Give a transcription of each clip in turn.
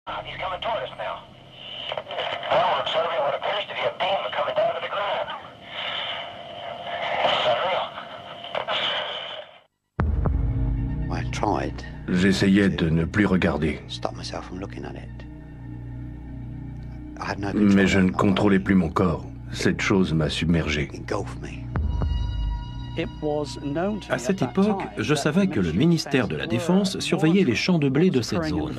He's coming toward us now. Well, we're observing what appears to be a beam coming down to the ground. It's unreal. J'essayais de ne plus regarder. Mais je ne contrôlais plus mon corps. Cette chose m'a submergé. À cette époque, je savais que le ministère de la Défense surveillait les champs de blé de cette zone.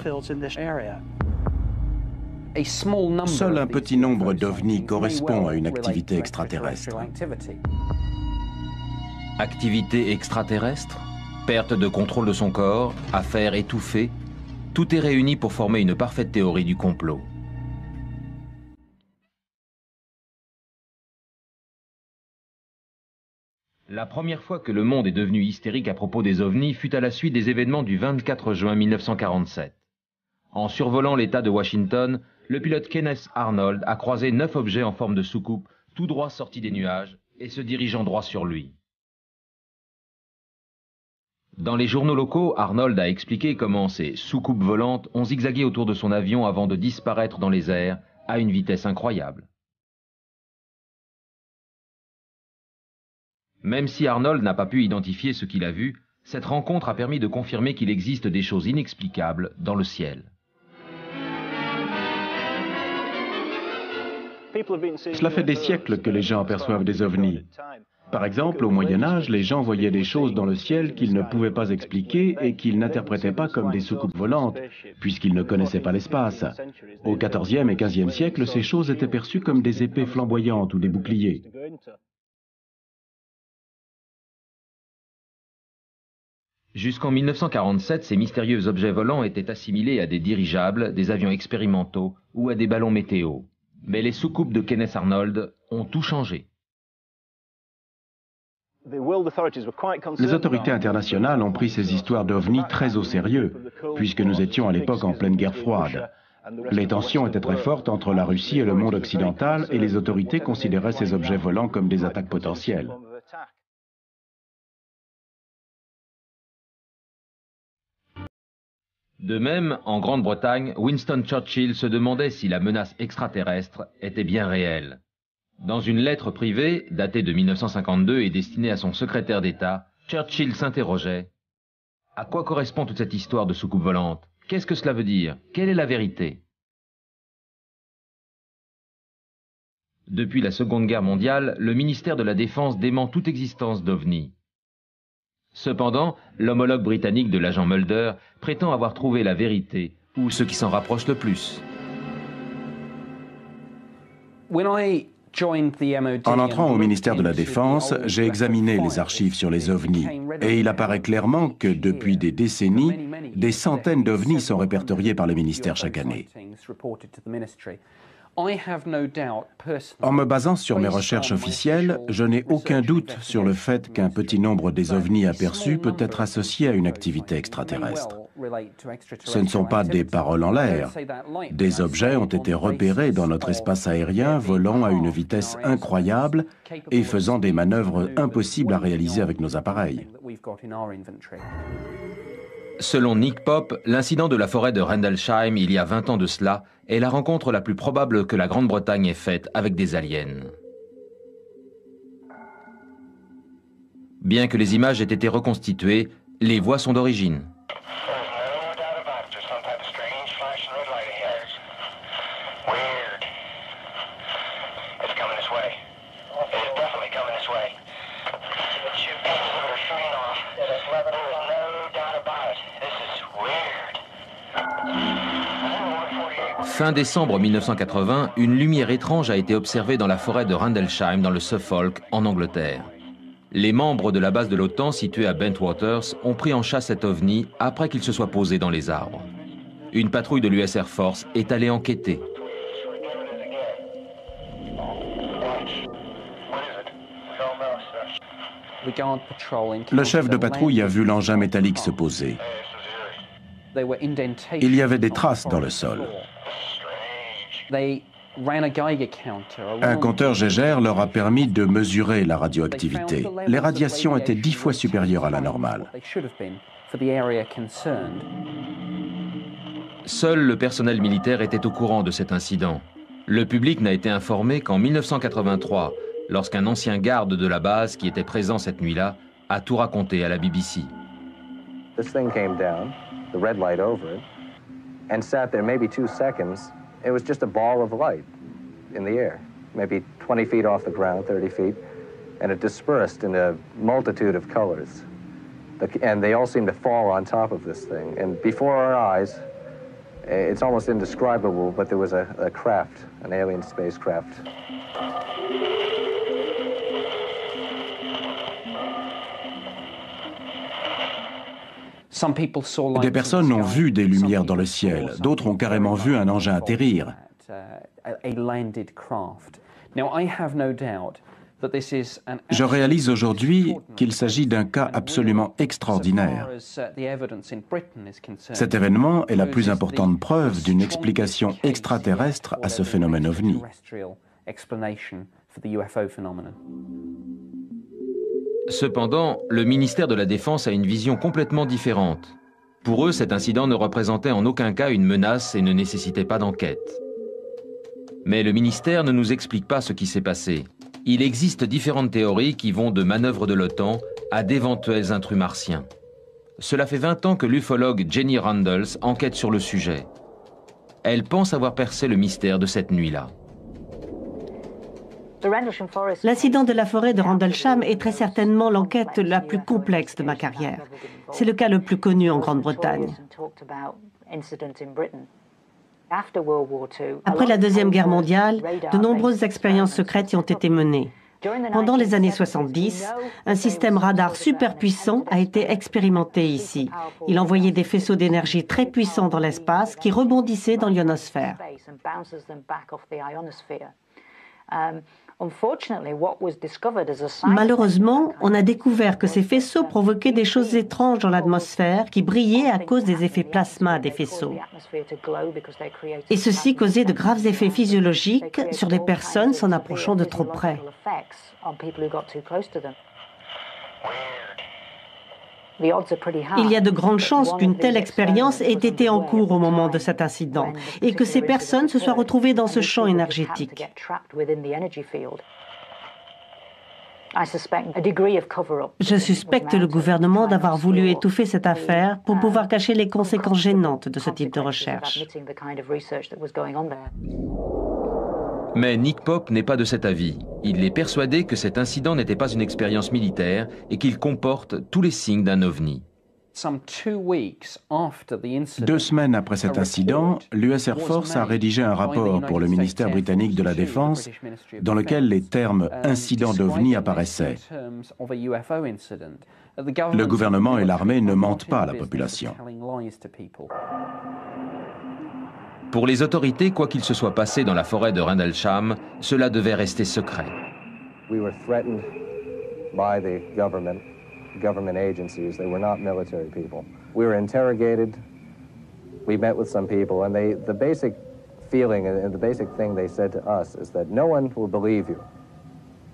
Seul un petit nombre d'ovnis correspond à une activité extraterrestre. Activité extraterrestre, perte de contrôle de son corps, affaires étouffées, tout est réuni pour former une parfaite théorie du complot. La première fois que le monde est devenu hystérique à propos des ovnis fut à la suite des événements du 24 juin 1947. En survolant l'État de Washington, le pilote Kenneth Arnold a croisé 9 objets en forme de soucoupe, tout droit sortis des nuages, et se dirigeant droit sur lui. Dans les journaux locaux, Arnold a expliqué comment ces soucoupes volantes ont zigzagué autour de son avion avant de disparaître dans les airs à une vitesse incroyable. Même si Arnold n'a pas pu identifier ce qu'il a vu, cette rencontre a permis de confirmer qu'il existe des choses inexplicables dans le ciel. Cela fait des siècles que les gens aperçoivent des ovnis. Par exemple, au Moyen-Âge, les gens voyaient des choses dans le ciel qu'ils ne pouvaient pas expliquer et qu'ils n'interprétaient pas comme des soucoupes volantes, puisqu'ils ne connaissaient pas l'espace. Au XIVe et XVe siècle, ces choses étaient perçues comme des épées flamboyantes ou des boucliers. Jusqu'en 1947, ces mystérieux objets volants étaient assimilés à des dirigeables, des avions expérimentaux ou à des ballons météo. Mais les soucoupes de Kenneth Arnold ont tout changé. Les autorités internationales ont pris ces histoires d'ovnis très au sérieux, puisque nous étions à l'époque en pleine guerre froide. Les tensions étaient très fortes entre la Russie et le monde occidental, et les autorités considéraient ces objets volants comme des attaques potentielles. De même, en Grande-Bretagne, Winston Churchill se demandait si la menace extraterrestre était bien réelle. Dans une lettre privée, datée de 1952 et destinée à son secrétaire d'État, Churchill s'interrogeait « À quoi correspond toute cette histoire de soucoupe volante? Qu'est-ce que cela veut dire? Quelle est la vérité ?» Depuis la Seconde Guerre mondiale, le ministère de la Défense dément toute existence d'ovnis. Cependant, l'homologue britannique de l'agent Mulder prétend avoir trouvé la vérité, ou ce qui s'en rapproche le plus. En entrant au ministère de la Défense, j'ai examiné les archives sur les ovnis, et il apparaît clairement que depuis des décennies, des centaines d'ovnis sont répertoriés par le ministère chaque année. En me basant sur mes recherches officielles, je n'ai aucun doute sur le fait qu'un petit nombre des ovnis aperçus peut être associé à une activité extraterrestre. Ce ne sont pas des paroles en l'air. Des objets ont été repérés dans notre espace aérien, volant à une vitesse incroyable et faisant des manœuvres impossibles à réaliser avec nos appareils. Selon Nick Pope, l'incident de la forêt de Rendlesham il y a 20 ans de cela est la rencontre la plus probable que la Grande-Bretagne ait faite avec des aliens. Bien que les images aient été reconstituées, les voix sont d'origine. Fin décembre 1980, une lumière étrange a été observée dans la forêt de Rendlesham dans le Suffolk, en Angleterre. Les membres de la base de l'OTAN située à Bentwaters ont pris en chasse cet ovni après qu'il se soit posé dans les arbres. Une patrouille de l'US Air Force est allée enquêter. Le chef de patrouille a vu l'engin métallique se poser. Il y avait des traces dans le sol. Un compteur Geiger leur a permis de mesurer la radioactivité. Les radiations étaient 10 fois supérieures à la normale. Seul le personnel militaire était au courant de cet incident. Le public n'a été informé qu'en 1983, lorsqu'un ancien garde de la base qui était présent cette nuit-là a tout raconté à la BBC. This thing came down, the red light over it, and sat there maybe 2 seconds. It was just a ball of light in the air, maybe 20 feet off the ground, 30 feet, and it dispersed in a multitude of colors. And they all seemed to fall on top of this thing. And before our eyes, it's almost indescribable, but there was a craft, an alien spacecraft. Des personnes ont vu des lumières dans le ciel, d'autres ont carrément vu un engin atterrir. Je réalise aujourd'hui qu'il s'agit d'un cas absolument extraordinaire. Cet événement est la plus importante preuve d'une explication extraterrestre à ce phénomène ovni. Cependant, le ministère de la Défense a une vision complètement différente. Pour eux, cet incident ne représentait en aucun cas une menace et ne nécessitait pas d'enquête. Mais le ministère ne nous explique pas ce qui s'est passé. Il existe différentes théories qui vont de manœuvres de l'OTAN à d'éventuels intrus martiens. Cela fait 20 ans que l'ufologue Jenny Randles enquête sur le sujet. Elle pense avoir percé le mystère de cette nuit-là. L'incident de la forêt de Rendlesham est très certainement l'enquête la plus complexe de ma carrière. C'est le cas le plus connu en Grande-Bretagne. Après la Deuxième Guerre mondiale, de nombreuses expériences secrètes y ont été menées. Pendant les années 70, un système radar super puissant a été expérimenté ici. Il envoyait des faisceaux d'énergie très puissants dans l'espace qui rebondissaient dans l'ionosphère. Malheureusement, on a découvert que ces faisceaux provoquaient des choses étranges dans l'atmosphère qui brillaient à cause des effets plasma des faisceaux. Et ceci causait de graves effets physiologiques sur les personnes s'en approchant de trop près. Il y a de grandes chances qu'une telle expérience ait été en cours au moment de cet incident et que ces personnes se soient retrouvées dans ce champ énergétique. Je suspecte le gouvernement d'avoir voulu étouffer cette affaire pour pouvoir cacher les conséquences gênantes de ce type de recherche. Mais Nick Pope n'est pas de cet avis. Il est persuadé que cet incident n'était pas une expérience militaire et qu'il comporte tous les signes d'un ovni. 2 semaines après cet incident, l'US Air Force a rédigé un rapport pour le ministère britannique de la Défense dans lequel les termes « incident d'ovni » apparaissaient. Le gouvernement et l'armée ne mentent pas à la population. Pour les autorités, quoi qu'il se soit passé dans la forêt de Rendlesham, cela devait rester secret. We were threatened by the government agencies. They were not military people. We were interrogated. We met with some people, and the basic feeling and the basic thing they said to us is that no one will believe you,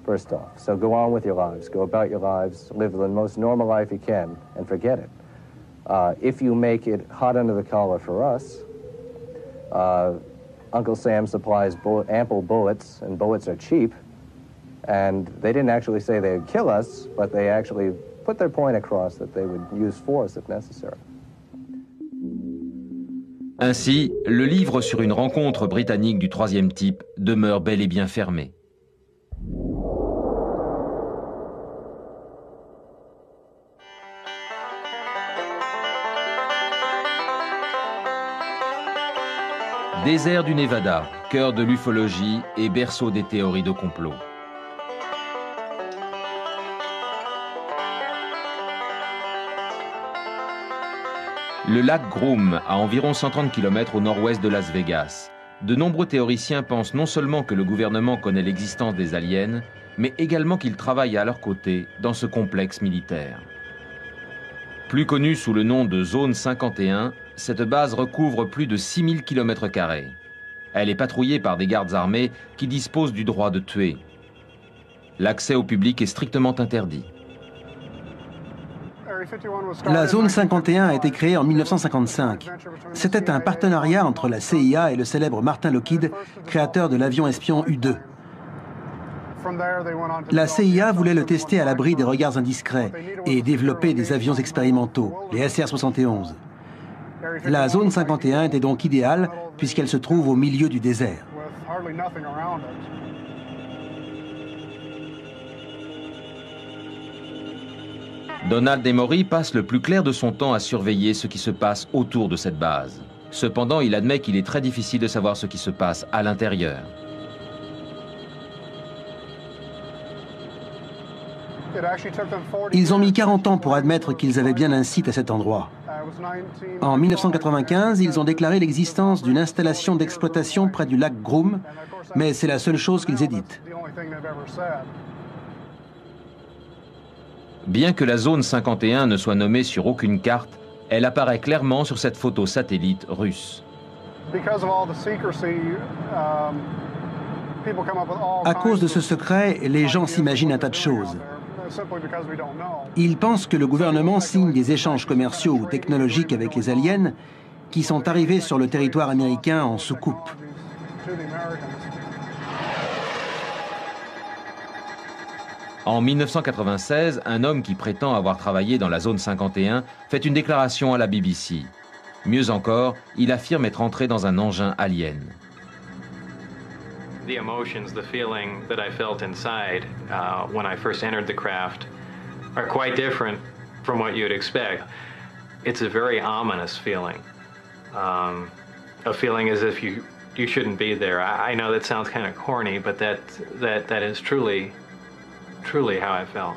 first off. So go on with your lives. Go about your lives. Live the most normal life you can, and forget it. If you make it hot under the collar for us, Uncle Sam supplies ample bullets, and bullets are cheap. And they didn't actually say they'd kill us, but they actually put their point across that they would use force if necessary. Ainsi, le livre sur une rencontre britannique du 3e type demeure bel et bien fermé. Désert du Nevada, cœur de l'ufologie et berceau des théories de complot. Le lac Groom, à environ 130 km au nord-ouest de Las Vegas. De nombreux théoriciens pensent non seulement que le gouvernement connaît l'existence des aliens, mais également qu'ils travaillent à leur côté dans ce complexe militaire. Plus connue sous le nom de Zone 51, cette base recouvre plus de 6000 km². Elle est patrouillée par des gardes armés qui disposent du droit de tuer. L'accès au public est strictement interdit. La zone 51 a été créée en 1955. C'était un partenariat entre la CIA et le célèbre Martin Lockheed, créateur de l'avion espion U-2. La CIA voulait le tester à l'abri des regards indiscrets et développer des avions expérimentaux, les SR-71. La zone 51 était donc idéale puisqu'elle se trouve au milieu du désert. Donald Emory passe le plus clair de son temps à surveiller ce qui se passe autour de cette base. Cependant, il admet qu'il est très difficile de savoir ce qui se passe à l'intérieur. Ils ont mis 40 ans pour admettre qu'ils avaient bien un site à cet endroit. En 1995, ils ont déclaré l'existence d'une installation d'exploitation près du lac Groom, mais c'est la seule chose qu'ils aient dite. Bien que la zone 51 ne soit nommée sur aucune carte, elle apparaît clairement sur cette photo satellite russe. À cause de ce secret, les gens s'imaginent un tas de choses. Ils pensent que le gouvernement signe des échanges commerciaux ou technologiques avec les aliens qui sont arrivés sur le territoire américain en soucoupe. En 1996, un homme qui prétend avoir travaillé dans la zone 51 fait une déclaration à la BBC. Mieux encore, il affirme être entré dans un engin alien. The emotions, the feeling that I felt inside when I first entered the craft are quite different from what you'd expect. It's a very ominous feeling. A feeling as if you shouldn't be there. I know that sounds kind of corny, but that is truly how I felt.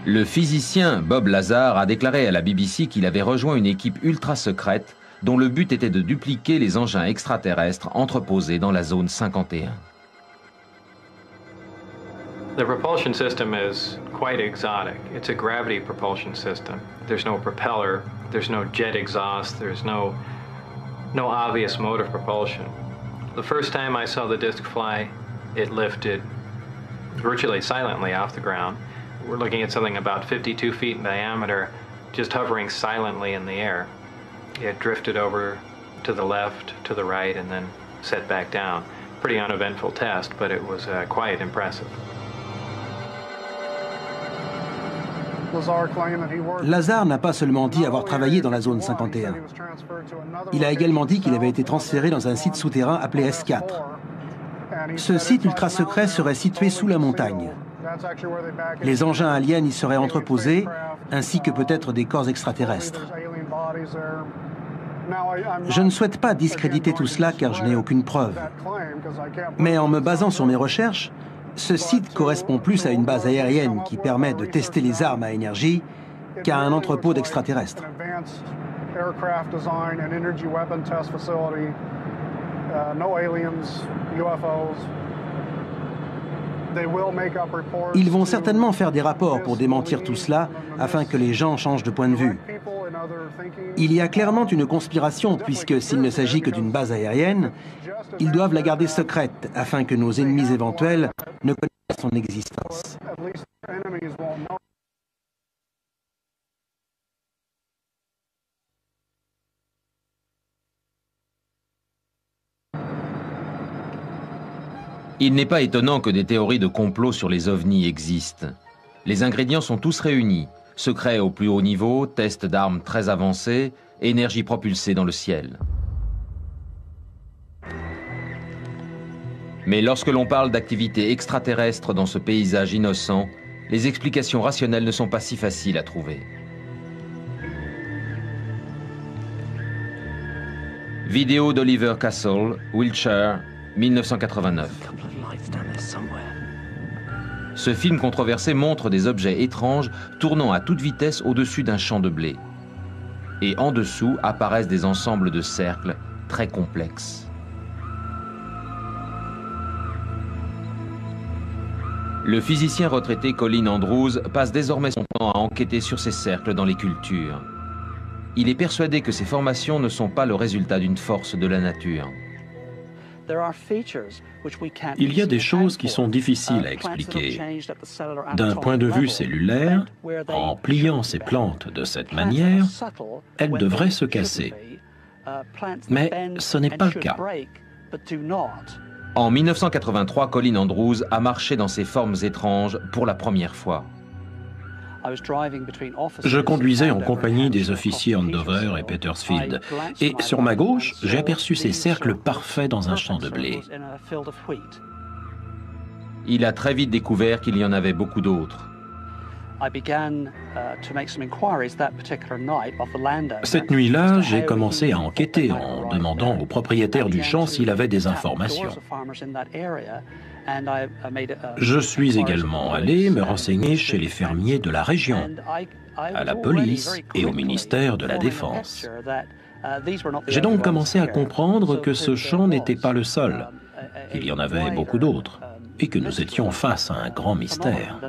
Le physicien Bob Lazar a déclaré à la BBC qu'il avait rejoint une équipe ultra secrète dont le but était de dupliquer les engins extraterrestres entreposés dans la zone 51. The propulsion system is quite exotic. It's a gravity propulsion system. There's no propeller, there's no jet exhaust, there's no obvious mode of propulsion. The first time I saw the disc fly, it lifted virtually silently off the ground. We're looking at something about 52 feet in diameter, just hovering silently in the air. It drifted over to the left, to the right, and then set back down. Pretty uneventful test, but it was quite impressive. Lazar n'a pas seulement dit avoir travaillé dans la zone 51. Il a également dit qu'il avait été transféré dans un site souterrain appelé S4. Ce site ultra secret serait situé sous la montagne. Les engins aliens y seraient entreposés, ainsi que peut-être des corps extraterrestres. Je ne souhaite pas discréditer tout cela car je n'ai aucune preuve. Mais en me basant sur mes recherches, ce site correspond plus à une base aérienne qui permet de tester les armes à énergie qu'à un entrepôt d'extraterrestres. Ils vont certainement faire des rapports pour démentir tout cela afin que les gens changent de point de vue. Il y a clairement une conspiration puisque s'il ne s'agit que d'une base aérienne, ils doivent la garder secrète afin que nos ennemis éventuels ne connaissent pas son existence. Il n'est pas étonnant que des théories de complot sur les ovnis existent. Les ingrédients sont tous réunis. Secret au plus haut niveau, test d'armes très avancés, énergie propulsée dans le ciel. Mais lorsque l'on parle d'activité extraterrestre dans ce paysage innocent, les explications rationnelles ne sont pas si faciles à trouver. Vidéo d'Oliver Castle, Wiltshire, 1989. Ce film controversé montre des objets étranges tournant à toute vitesse au-dessus d'un champ de blé. Et en dessous apparaissent des ensembles de cercles très complexes. Le physicien retraité Colin Andrews passe désormais son temps à enquêter sur ces cercles dans les cultures. Il est persuadé que ces formations ne sont pas le résultat d'une force de la nature. Il y a des choses qui sont difficiles à expliquer. D'un point de vue cellulaire, en pliant ces plantes de cette manière, elles devraient se casser. Mais ce n'est pas le cas. En 1983, Colin Andrews a marché dans ces formes étranges pour la première fois. Je conduisais en compagnie des officiers Andover et Petersfield, et sur ma gauche, j'ai aperçu ces cercles parfaits dans un champ de blé. Il a très vite découvert qu'il y en avait beaucoup d'autres. Cette nuit-là, j'ai commencé à enquêter en demandant au propriétaire du champ s'il avait des informations. Je suis également allé me renseigner chez les fermiers de la région, à la police et au ministère de la Défense. J'ai donc commencé à comprendre que ce champ n'était pas le seul, qu'il y en avait beaucoup d'autres, et que nous étions face à un grand mystère.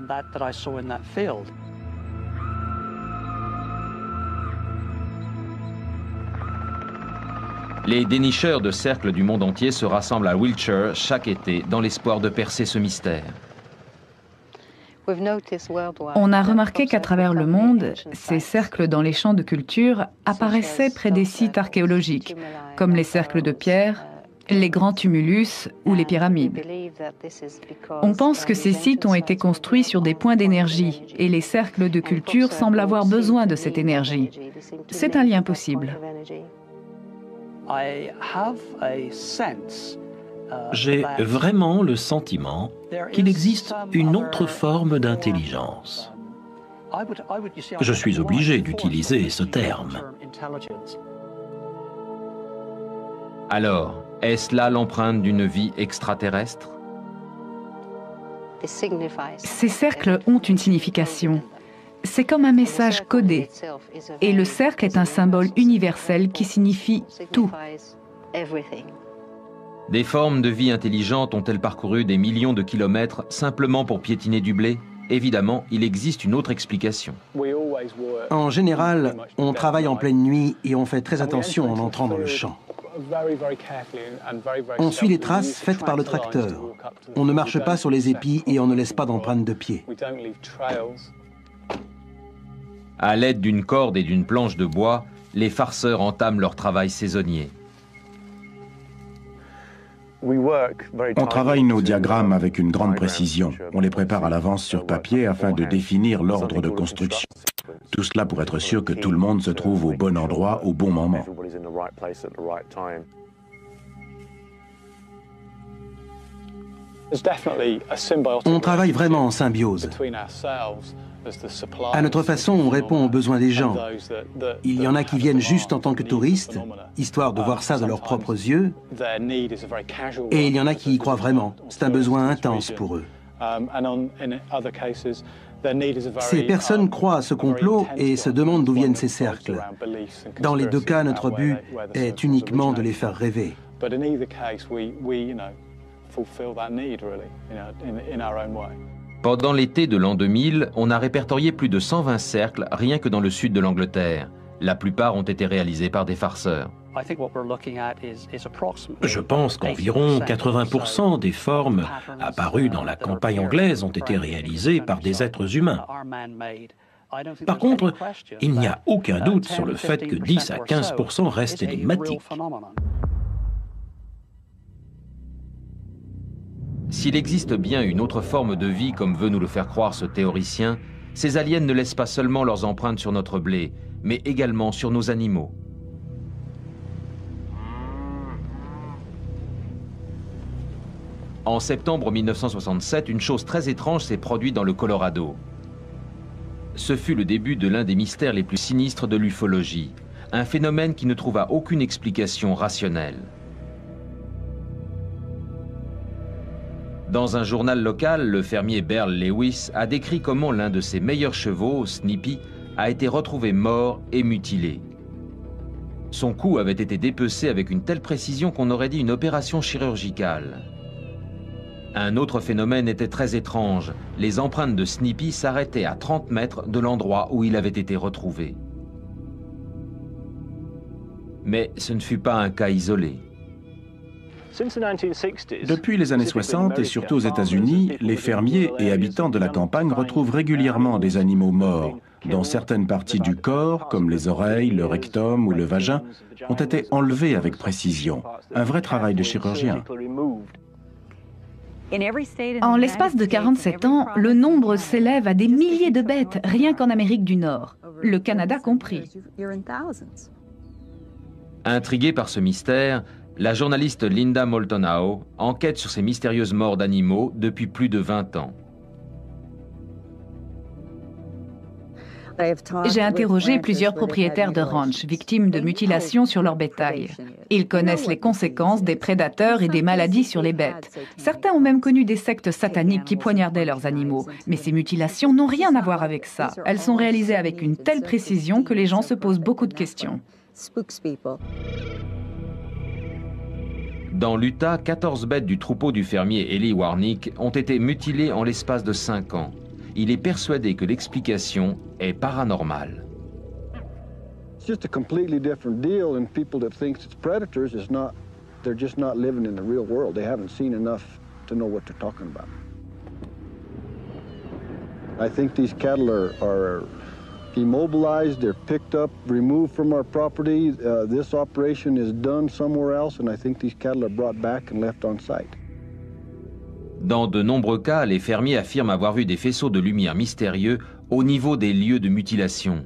Les dénicheurs de cercles du monde entier se rassemblent à Wiltshire chaque été dans l'espoir de percer ce mystère. On a remarqué qu'à travers le monde, ces cercles dans les champs de culture apparaissaient près des sites archéologiques, comme les cercles de pierre, les grands tumulus ou les pyramides. On pense que ces sites ont été construits sur des points d'énergie et les cercles de culture semblent avoir besoin de cette énergie. C'est un lien possible. J'ai vraiment le sentiment qu'il existe une autre forme d'intelligence. Je suis obligé d'utiliser ce terme. Alors, est-ce là l'empreinte d'une vie extraterrestre? Ces cercles ont une signification. C'est comme un message codé. Et le cercle est un symbole universel qui signifie tout. Des formes de vie intelligentes ont-elles parcouru des millions de kilomètres simplement pour piétiner du blé? Évidemment, il existe une autre explication. En général, on travaille en pleine nuit et on fait très attention en entrant dans le champ. On suit les traces faites par le tracteur. On ne marche pas sur les épis et on ne laisse pas d'empreintes de pied. À l'aide d'une corde et d'une planche de bois, les farceurs entament leur travail saisonnier. On travaille nos diagrammes avec une grande précision. On les prépare à l'avance sur papier afin de définir l'ordre de construction. Tout cela pour être sûr que tout le monde se trouve au bon endroit au bon moment. On travaille vraiment en symbiose. À notre façon, on répond aux besoins des gens. Il y en a qui viennent juste en tant que touristes, histoire de voir ça de leurs propres yeux, et il y en a qui y croient vraiment. C'est un besoin intense pour eux. Ces personnes croient à ce complot et se demandent d'où viennent ces cercles. Dans les deux cas, notre but est uniquement de les faire rêver. Pendant l'été de l'an 2000, on a répertorié plus de 120 cercles rien que dans le sud de l'Angleterre. La plupart ont été réalisés par des farceurs. Je pense qu'environ 80% des formes apparues dans la campagne anglaise ont été réalisées par des êtres humains. Par contre, il n'y a aucun doute sur le fait que 10 à 15% restent énigmatiques. S'il existe bien une autre forme de vie comme veut nous le faire croire ce théoricien, ces aliens ne laissent pas seulement leurs empreintes sur notre blé, mais également sur nos animaux. En septembre 1967, une chose très étrange s'est produite dans le Colorado. Ce fut le début de l'un des mystères les plus sinistres de l'ufologie, un phénomène qui ne trouva aucune explication rationnelle. Dans un journal local, le fermier Beryl Lewis a décrit comment l'un de ses meilleurs chevaux, Snippy, a été retrouvé mort et mutilé. Son cou avait été dépecé avec une telle précision qu'on aurait dit une opération chirurgicale. Un autre phénomène était très étrange. Les empreintes de Snippy s'arrêtaient à 30 mètres de l'endroit où il avait été retrouvé. Mais ce ne fut pas un cas isolé. Depuis les années 60 et surtout aux États-Unis, les fermiers et habitants de la campagne retrouvent régulièrement des animaux morts, dont certaines parties du corps, comme les oreilles, le rectum ou le vagin, ont été enlevées avec précision. Un vrai travail de chirurgien. En l'espace de 47 ans, le nombre s'élève à des milliers de bêtes, rien qu'en Amérique du Nord, le Canada compris. Intriguée par ce mystère, la journaliste Linda Moulton Howe enquête sur ces mystérieuses morts d'animaux depuis plus de 20 ans. J'ai interrogé plusieurs propriétaires de ranch victimes de mutilations sur leur bétail. Ils connaissent les conséquences des prédateurs et des maladies sur les bêtes. Certains ont même connu des sectes sataniques qui poignardaient leurs animaux. Mais ces mutilations n'ont rien à voir avec ça. Elles sont réalisées avec une telle précision que les gens se posent beaucoup de questions. Dans l'Utah, 14 bêtes du troupeau du fermier Eli Warnick ont été mutilées en l'espace de 5 ans. Il est persuadé que l'explication est paranormale. It's just a completely different deal, and people that think it's predators is not, they're just not living in the real world. They haven't seen enough to know what they're talking about. I think these cattle are immobilized, they're picked up, removed from our property. This operation is done somewhere else, and I think these cattle are brought back and left on site. Dans de nombreux cas, les fermiers affirment avoir vu des faisceaux de lumière mystérieux au niveau des lieux de mutilation.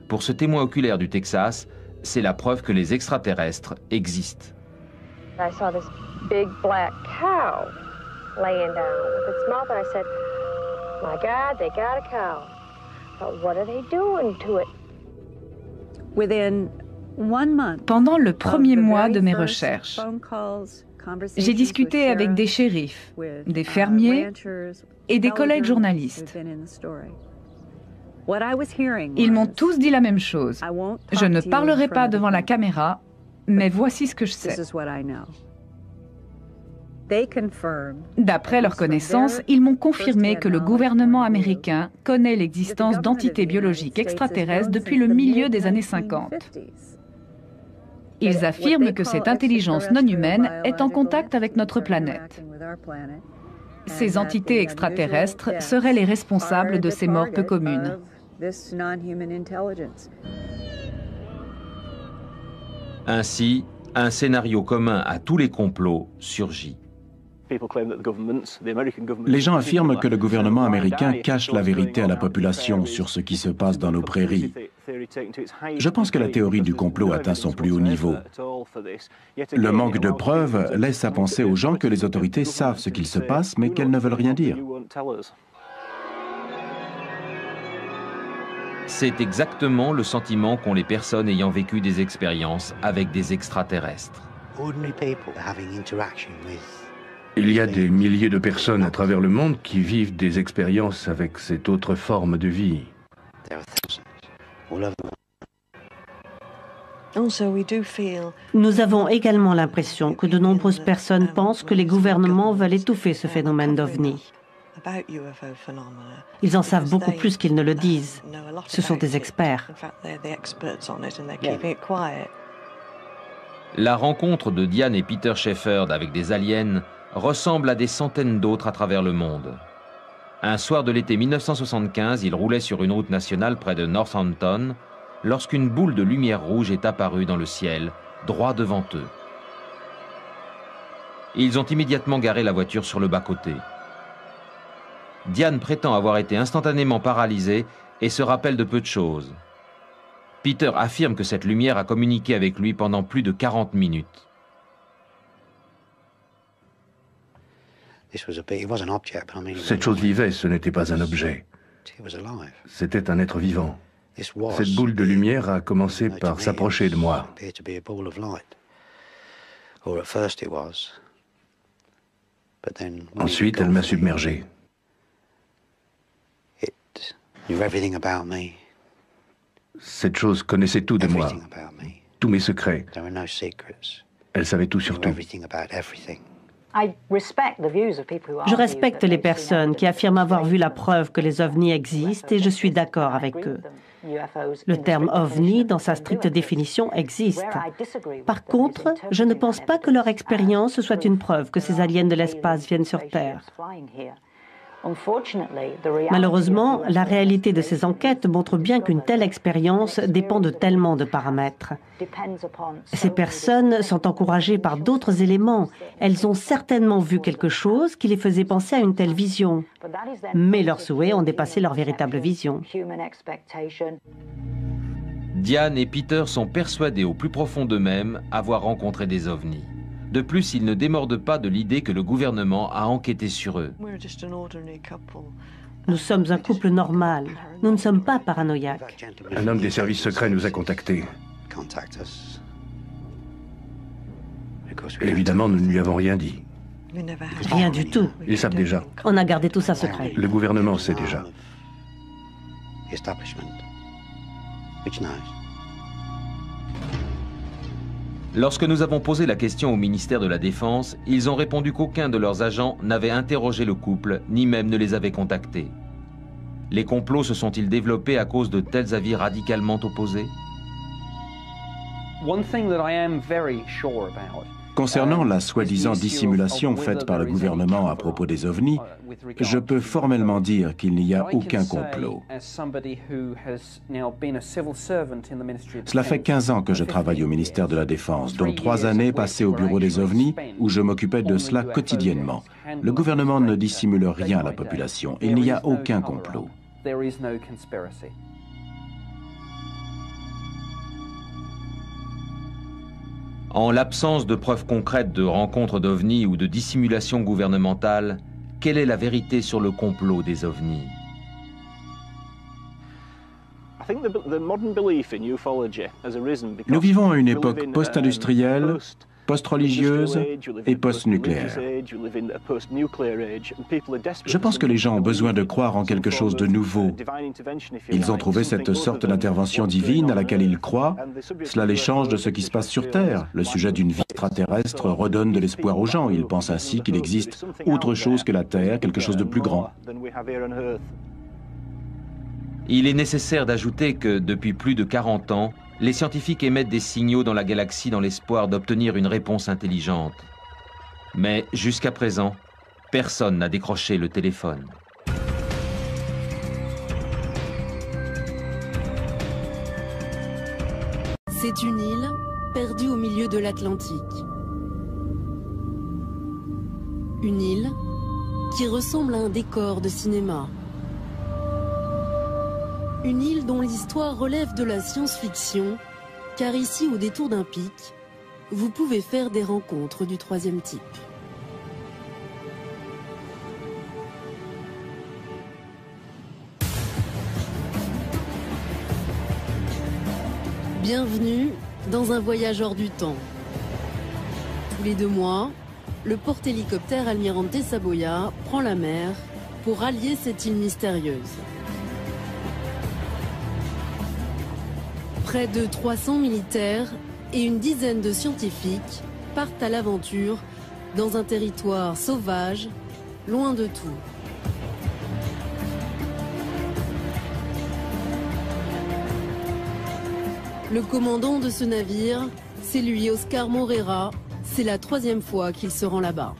Pour ce témoin oculaire du Texas, c'est la preuve que les extraterrestres existent. I saw this big black cow laying down with its mouth, and I said, "My God, they got a cow. But what are they doing to it?" Pendant le premier mois de mes recherches, j'ai discuté avec des shérifs, des fermiers et des collègues journalistes. Ils m'ont tous dit la même chose. Je ne parlerai pas devant la caméra, mais voici ce que je sais. D'après leurs connaissances, ils m'ont confirmé que le gouvernement américain connaît l'existence d'entités biologiques extraterrestres depuis le milieu des années 50. Ils affirment que cette intelligence non humaine est en contact avec notre planète. Ces entités extraterrestres seraient les responsables de ces morts peu communes. Ainsi, un scénario commun à tous les complots surgit. Les gens affirment que le gouvernement américain cache la vérité à la population sur ce qui se passe dans nos prairies. Je pense que la théorie du complot atteint son plus haut niveau. Le manque de preuves laisse à penser aux gens que les autorités savent ce qu'il se passe, mais qu'elles ne veulent rien dire. C'est exactement le sentiment qu'ont les personnes ayant vécu des expériences avec des extraterrestres. Il y a des milliers de personnes à travers le monde qui vivent des expériences avec cette autre forme de vie. Nous avons également l'impression que de nombreuses personnes pensent que les gouvernements veulent étouffer ce phénomène d'OVNI. Ils en savent beaucoup plus qu'ils ne le disent. Ce sont des experts. La rencontre de Diane et Peter Shepherd avec des aliens ressemble à des centaines d'autres à travers le monde. Un soir de l'été 1975, ils roulaient sur une route nationale près de Northampton lorsqu'une boule de lumière rouge est apparue dans le ciel, droit devant eux. Ils ont immédiatement garé la voiture sur le bas-côté. Diane prétend avoir été instantanément paralysée et se rappelle de peu de choses. Peter affirme que cette lumière a communiqué avec lui pendant plus de 40 minutes. Cette chose vivait, ce n'était pas un objet. C'était un être vivant. Cette boule de lumière a commencé par s'approcher de moi. Ensuite, elle m'a submergé. Cette chose connaissait tout de moi, tous mes secrets. Elle savait tout sur tout. Je respecte les personnes qui affirment avoir vu la preuve que les ovnis existent et je suis d'accord avec eux. Le terme ovni, dans sa stricte définition, existe. Par contre, je ne pense pas que leur expérience soit une preuve que ces aliens de l'espace viennent sur Terre. Malheureusement, la réalité de ces enquêtes montre bien qu'une telle expérience dépend de tellement de paramètres. Ces personnes sont encouragées par d'autres éléments. Elles ont certainement vu quelque chose qui les faisait penser à une telle vision. Mais leurs souhaits ont dépassé leur véritable vision. Diane et Peter sont persuadés au plus profond d'eux-mêmes avoir rencontré des ovnis. De plus, ils ne démordent pas de l'idée que le gouvernement a enquêté sur eux. Nous sommes un couple normal. Nous ne sommes pas paranoïaques. Un homme des services secrets nous a contactés. Évidemment, nous ne lui avons rien dit. Rien du tout. Ils savent déjà. On a gardé tout ça secret. Le gouvernement sait déjà. Lorsque nous avons posé la question au ministère de la Défense, ils ont répondu qu'aucun de leurs agents n'avait interrogé le couple, ni même ne les avait contactés. Les complots se sont-ils développés à cause de tels avis radicalement opposés? Concernant la soi-disant dissimulation faite par le gouvernement à propos des ovnis, je peux formellement dire qu'il n'y a aucun complot. Cela fait 15 ans que je travaille au ministère de la Défense, dont 3 années passées au bureau des ovnis, où je m'occupais de cela quotidiennement. Le gouvernement ne dissimule rien à la population. Il n'y a aucun complot. En l'absence de preuves concrètes de rencontres d'ovnis ou de dissimulation gouvernementale, quelle est la vérité sur le complot des ovnis? Nous vivons à une époque post-industrielle, post-religieuse et post-nucléaire. Je pense que les gens ont besoin de croire en quelque chose de nouveau. Ils ont trouvé cette sorte d'intervention divine à laquelle ils croient. Cela les change de ce qui se passe sur Terre. Le sujet d'une vie extraterrestre redonne de l'espoir aux gens. Ils pensent ainsi qu'il existe autre chose que la Terre, quelque chose de plus grand. Il est nécessaire d'ajouter que, depuis plus de 40 ans, les scientifiques émettent des signaux dans la galaxie dans l'espoir d'obtenir une réponse intelligente. Mais jusqu'à présent, personne n'a décroché le téléphone. C'est une île perdue au milieu de l'Atlantique. Une île qui ressemble à un décor de cinéma. Une île dont l'histoire relève de la science-fiction, car ici, au détour d'un pic, vous pouvez faire des rencontres du troisième type. Bienvenue dans un voyage hors du temps. Tous les 2 mois, le porte-hélicoptère Almirante Saboya prend la mer pour rallier cette île mystérieuse. Près de 300 militaires et une dizaine de scientifiques partent à l'aventure dans un territoire sauvage, loin de tout. Le commandant de ce navire, c'est lui, Oscar Moreira. C'est la 3e fois qu'il se rend là-bas.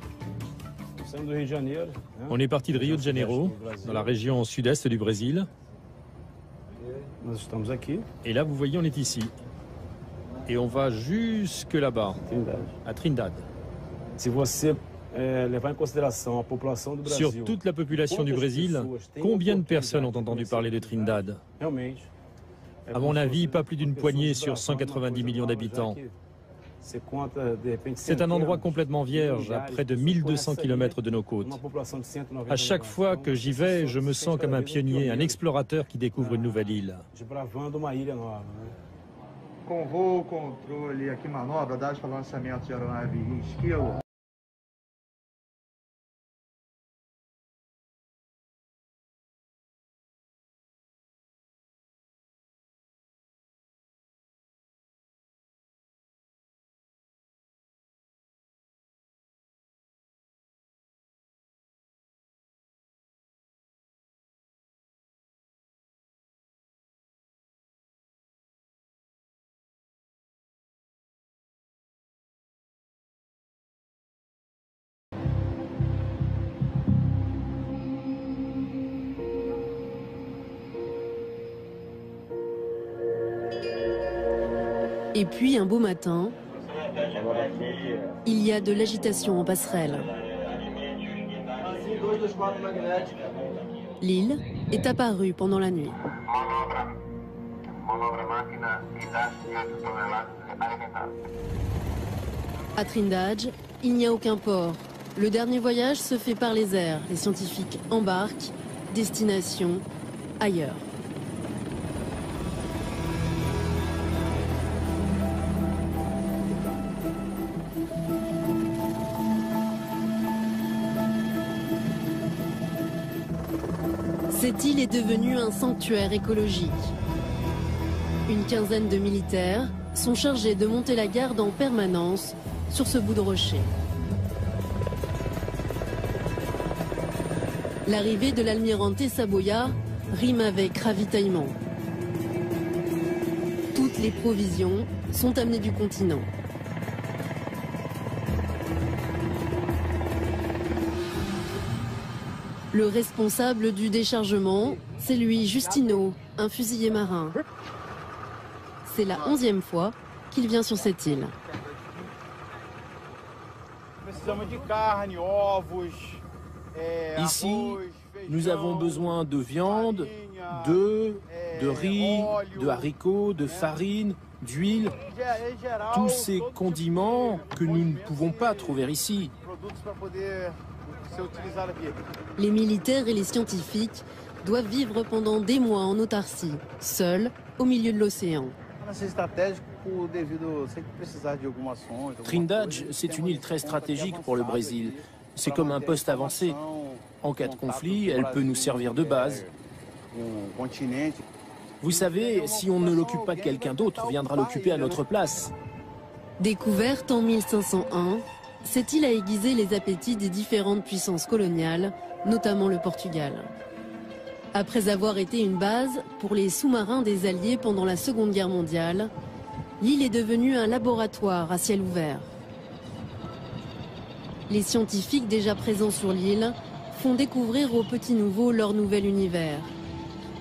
On est parti de Rio de Janeiro, dans la région sud-est du Brésil. Et là, vous voyez, on est ici. Et on va jusque là-bas, à Trindade. Sur toute la population du Brésil, combien de personnes ont entendu parler de Trindade? À mon avis, pas plus d'une poignée sur 190 millions d'habitants. C'est un endroit complètement vierge, à près de 1200 km de nos côtes. À chaque fois que j'y vais, je me sens comme un pionnier, un explorateur qui découvre une nouvelle île. Com voo, controle, aqui manobra, dados para lançamento de aeronave em esquilo. Et puis un beau matin, il y a de l'agitation en passerelle. L'île est apparue pendant la nuit. À Trindade, il n'y a aucun port. Le dernier voyage se fait par les airs. Les scientifiques embarquent, destination ailleurs. Cette île est devenue un sanctuaire écologique. Une quinzaine de militaires sont chargés de monter la garde en permanence sur ce bout de rocher. L'arrivée de l'Almirante Saboya rime avec ravitaillement. Toutes les provisions sont amenées du continent. Le responsable du déchargement, c'est lui, Justino, un fusilier marin. C'est la 11e fois qu'il vient sur cette île. Ici, nous avons besoin de viande, d'œufs, de riz, de haricots, de farine, d'huile, tous ces condiments que nous ne pouvons pas trouver ici. Les militaires et les scientifiques doivent vivre pendant des mois en autarcie, seuls au milieu de l'océan. Trindade, c'est une île très stratégique pour le Brésil. C'est comme un poste avancé. En cas de conflit, elle peut nous servir de base. Vous savez, si on ne l'occupe pas, quelqu'un d'autre viendra l'occuper à notre place. Découverte en 1501, cette île a aiguisé les appétits des différentes puissances coloniales, notamment le Portugal. Après avoir été une base pour les sous-marins des Alliés pendant la Seconde Guerre mondiale, l'île est devenue un laboratoire à ciel ouvert. Les scientifiques déjà présents sur l'île font découvrir aux petits nouveaux leur nouvel univers.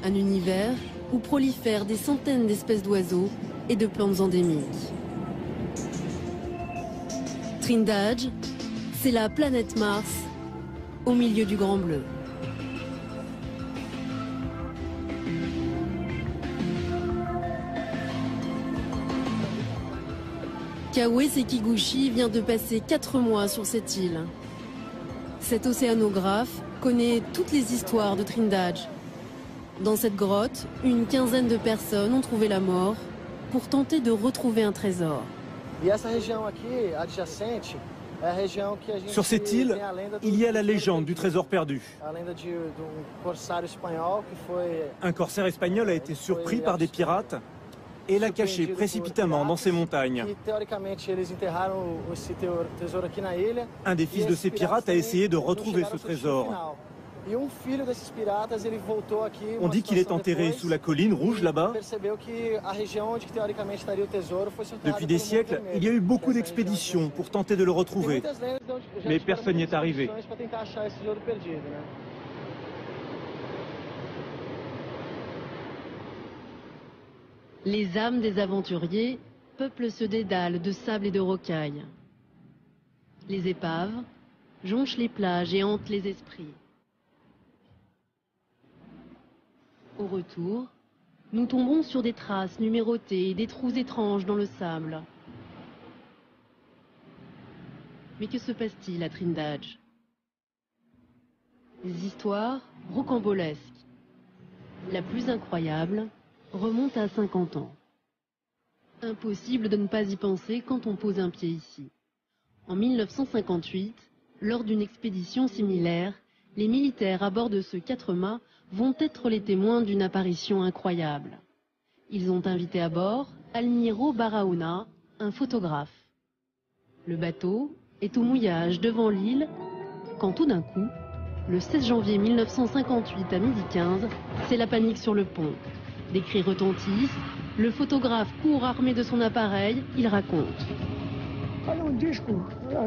Un univers où prolifèrent des centaines d'espèces d'oiseaux et de plantes endémiques. Trindade, c'est la planète Mars au milieu du Grand Bleu. Kawe Sekiguchi vient de passer 4 mois sur cette île. Cet océanographe connaît toutes les histoires de Trindade. Dans cette grotte, une quinzaine de personnes ont trouvé la mort pour tenter de retrouver un trésor. Sur cette île, il y a la légende du trésor perdu. Un corsaire espagnol a été surpris par des pirates et l'a caché précipitamment dans ces montagnes. Un des fils de ces pirates a essayé de retrouver ce trésor. On dit qu'il est enterré sous la colline rouge là-bas. Depuis des siècles, il y a eu beaucoup d'expéditions pour tenter de le retrouver. Mais personne n'y est arrivé. Les âmes des aventuriers peuplent ce dédale de sable et de rocailles. Les épaves jonchent les plages et hantent les esprits. Au retour, nous tombons sur des traces numérotées et des trous étranges dans le sable. Mais que se passe-t-il à Trindade? Des histoires rocambolesques. La plus incroyable remonte à 50 ans. Impossible de ne pas y penser quand on pose un pied ici. En 1958, lors d'une expédition similaire, les militaires à bord de ce 4-mâts vont être les témoins d'une apparition incroyable. Ils ont invité à bord Almiro Barahona, un photographe. Le bateau est au mouillage devant l'île, quand tout d'un coup, le 16 janvier 1958 à 12h15, c'est la panique sur le pont. Des cris retentissent, le photographe court armé de son appareil, il raconte.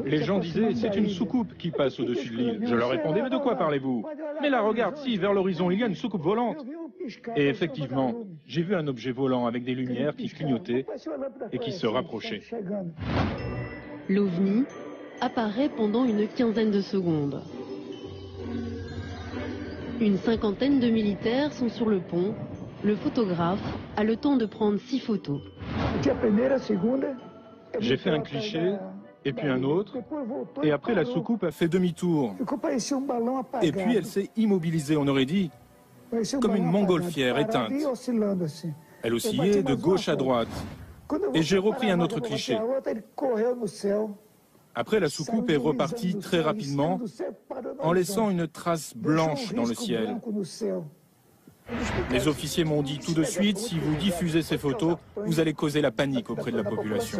Les gens disaient, c'est une soucoupe qui passe au-dessus de l'île. Je leur répondais, mais de quoi parlez-vous? Mais là, regarde, si, vers l'horizon, il y a une soucoupe volante. Et effectivement, j'ai vu un objet volant avec des lumières qui clignotaient et qui se rapprochait. L'OVNI apparaît pendant une quinzaine de secondes. Une cinquantaine de militaires sont sur le pont. Le photographe a le temps de prendre 6 photos. J'ai fait un cliché, et puis un autre, et après la soucoupe a fait demi-tour. Et puis elle s'est immobilisée, on aurait dit, comme une montgolfière éteinte. Elle oscillait de gauche à droite. Et j'ai repris un autre cliché. Après, la soucoupe est repartie très rapidement, en laissant une trace blanche dans le ciel. Les officiers m'ont dit tout de suite, si vous diffusez ces photos, vous allez causer la panique auprès de la population.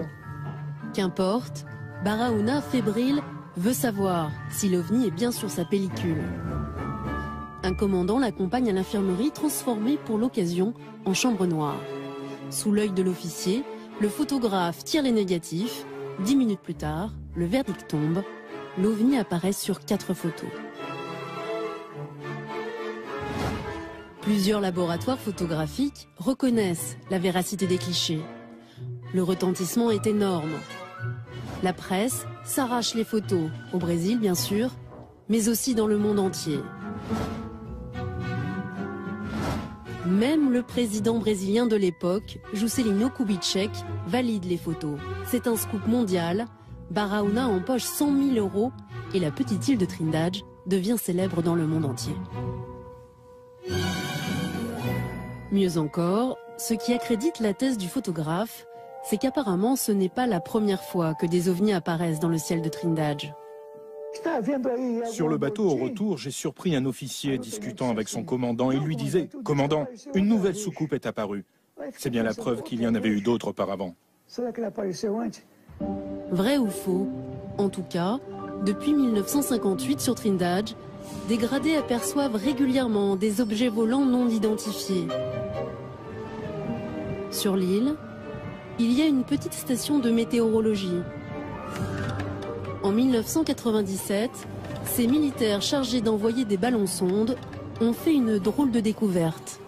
Qu'importe, Barahona, fébrile, veut savoir si l'OVNI est bien sur sa pellicule. Un commandant l'accompagne à l'infirmerie transformée pour l'occasion en chambre noire. Sous l'œil de l'officier, le photographe tire les négatifs. 10 minutes plus tard, le verdict tombe. L'OVNI apparaît sur 4 photos. Plusieurs laboratoires photographiques reconnaissent la véracité des clichés. Le retentissement est énorme. La presse s'arrache les photos, au Brésil bien sûr, mais aussi dans le monde entier. Même le président brésilien de l'époque, Juscelino Kubitschek, valide les photos. C'est un scoop mondial. Barahona empoche 100 000 € et la petite île de Trindade devient célèbre dans le monde entier. Mieux encore, ce qui accrédite la thèse du photographe, c'est qu'apparemment ce n'est pas la première fois que des ovnis apparaissent dans le ciel de Trindade. Sur le bateau au retour, j'ai surpris un officier discutant avec son commandant et lui disait « Commandant, une nouvelle soucoupe est apparue. » C'est bien la preuve qu'il y en avait eu d'autres auparavant. Vrai ou faux? En tout cas, depuis 1958 sur Trindade, des gradés aperçoivent régulièrement des objets volants non identifiés. Sur l'île, il y a une petite station de météorologie. En 1997, ces militaires chargés d'envoyer des ballons-sondes ont fait une drôle de découverte.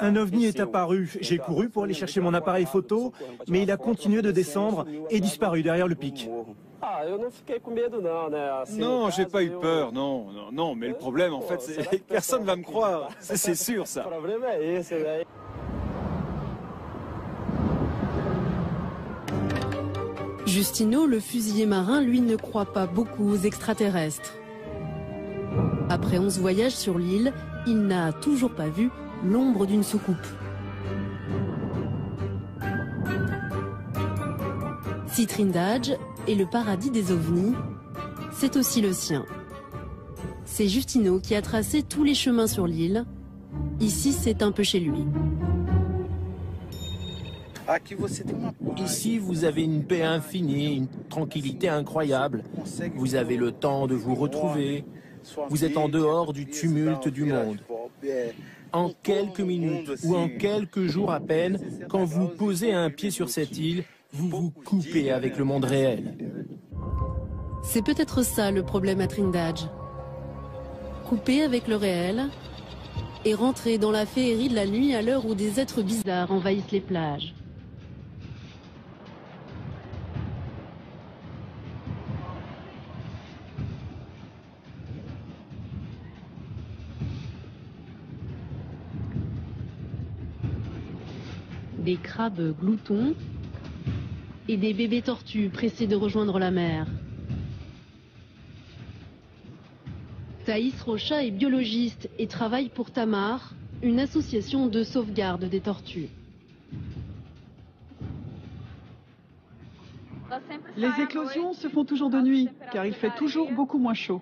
Un ovni est apparu. J'ai couru pour aller chercher mon appareil photo, mais il a continué de descendre et disparu derrière le pic. Non, j'ai pas eu peur, non, mais le problème en fait, c'est que personne va me croire, c'est sûr ça. Justino, le fusilier marin, lui ne croit pas beaucoup aux extraterrestres. Après 11 voyages sur l'île, il n'a toujours pas vu l'ombre d'une soucoupe. Si Trindade est le paradis des ovnis, c'est aussi le sien. C'est Justino qui a tracé tous les chemins sur l'île. Ici, c'est un peu chez lui. Ici, vous avez une paix infinie, une tranquillité incroyable. Vous avez le temps de vous retrouver. Vous êtes en dehors du tumulte du monde. En quelques minutes ou en quelques jours à peine, quand vous posez un pied sur cette île, vous vous coupez avec le monde réel. C'est peut-être ça le problème à Trindade. Couper avec le réel et rentrer dans la féerie de la nuit à l'heure où des êtres bizarres envahissent les plages. Des crabes gloutons et des bébés tortues pressés de rejoindre la mer. Thaïs Rocha est biologiste et travaille pour Tamar, une association de sauvegarde des tortues. Les éclosions se font toujours de nuit, car il fait toujours beaucoup moins chaud.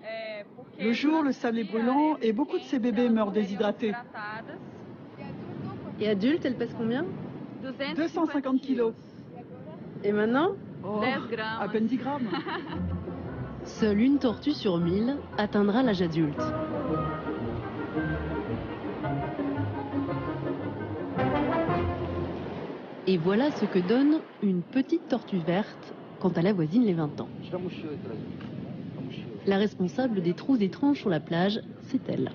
Le jour, le sable est brûlant et beaucoup de ces bébés meurent déshydratés. Et adulte, elle pèse combien? 250 kilos. Et maintenant? À peine 10 grammes. Seule une tortue sur 1000 atteindra l'âge adulte. Et voilà ce que donne une petite tortue verte quand elle avoisine les 20 ans. La responsable des trous étranges sur la plage, c'est elle.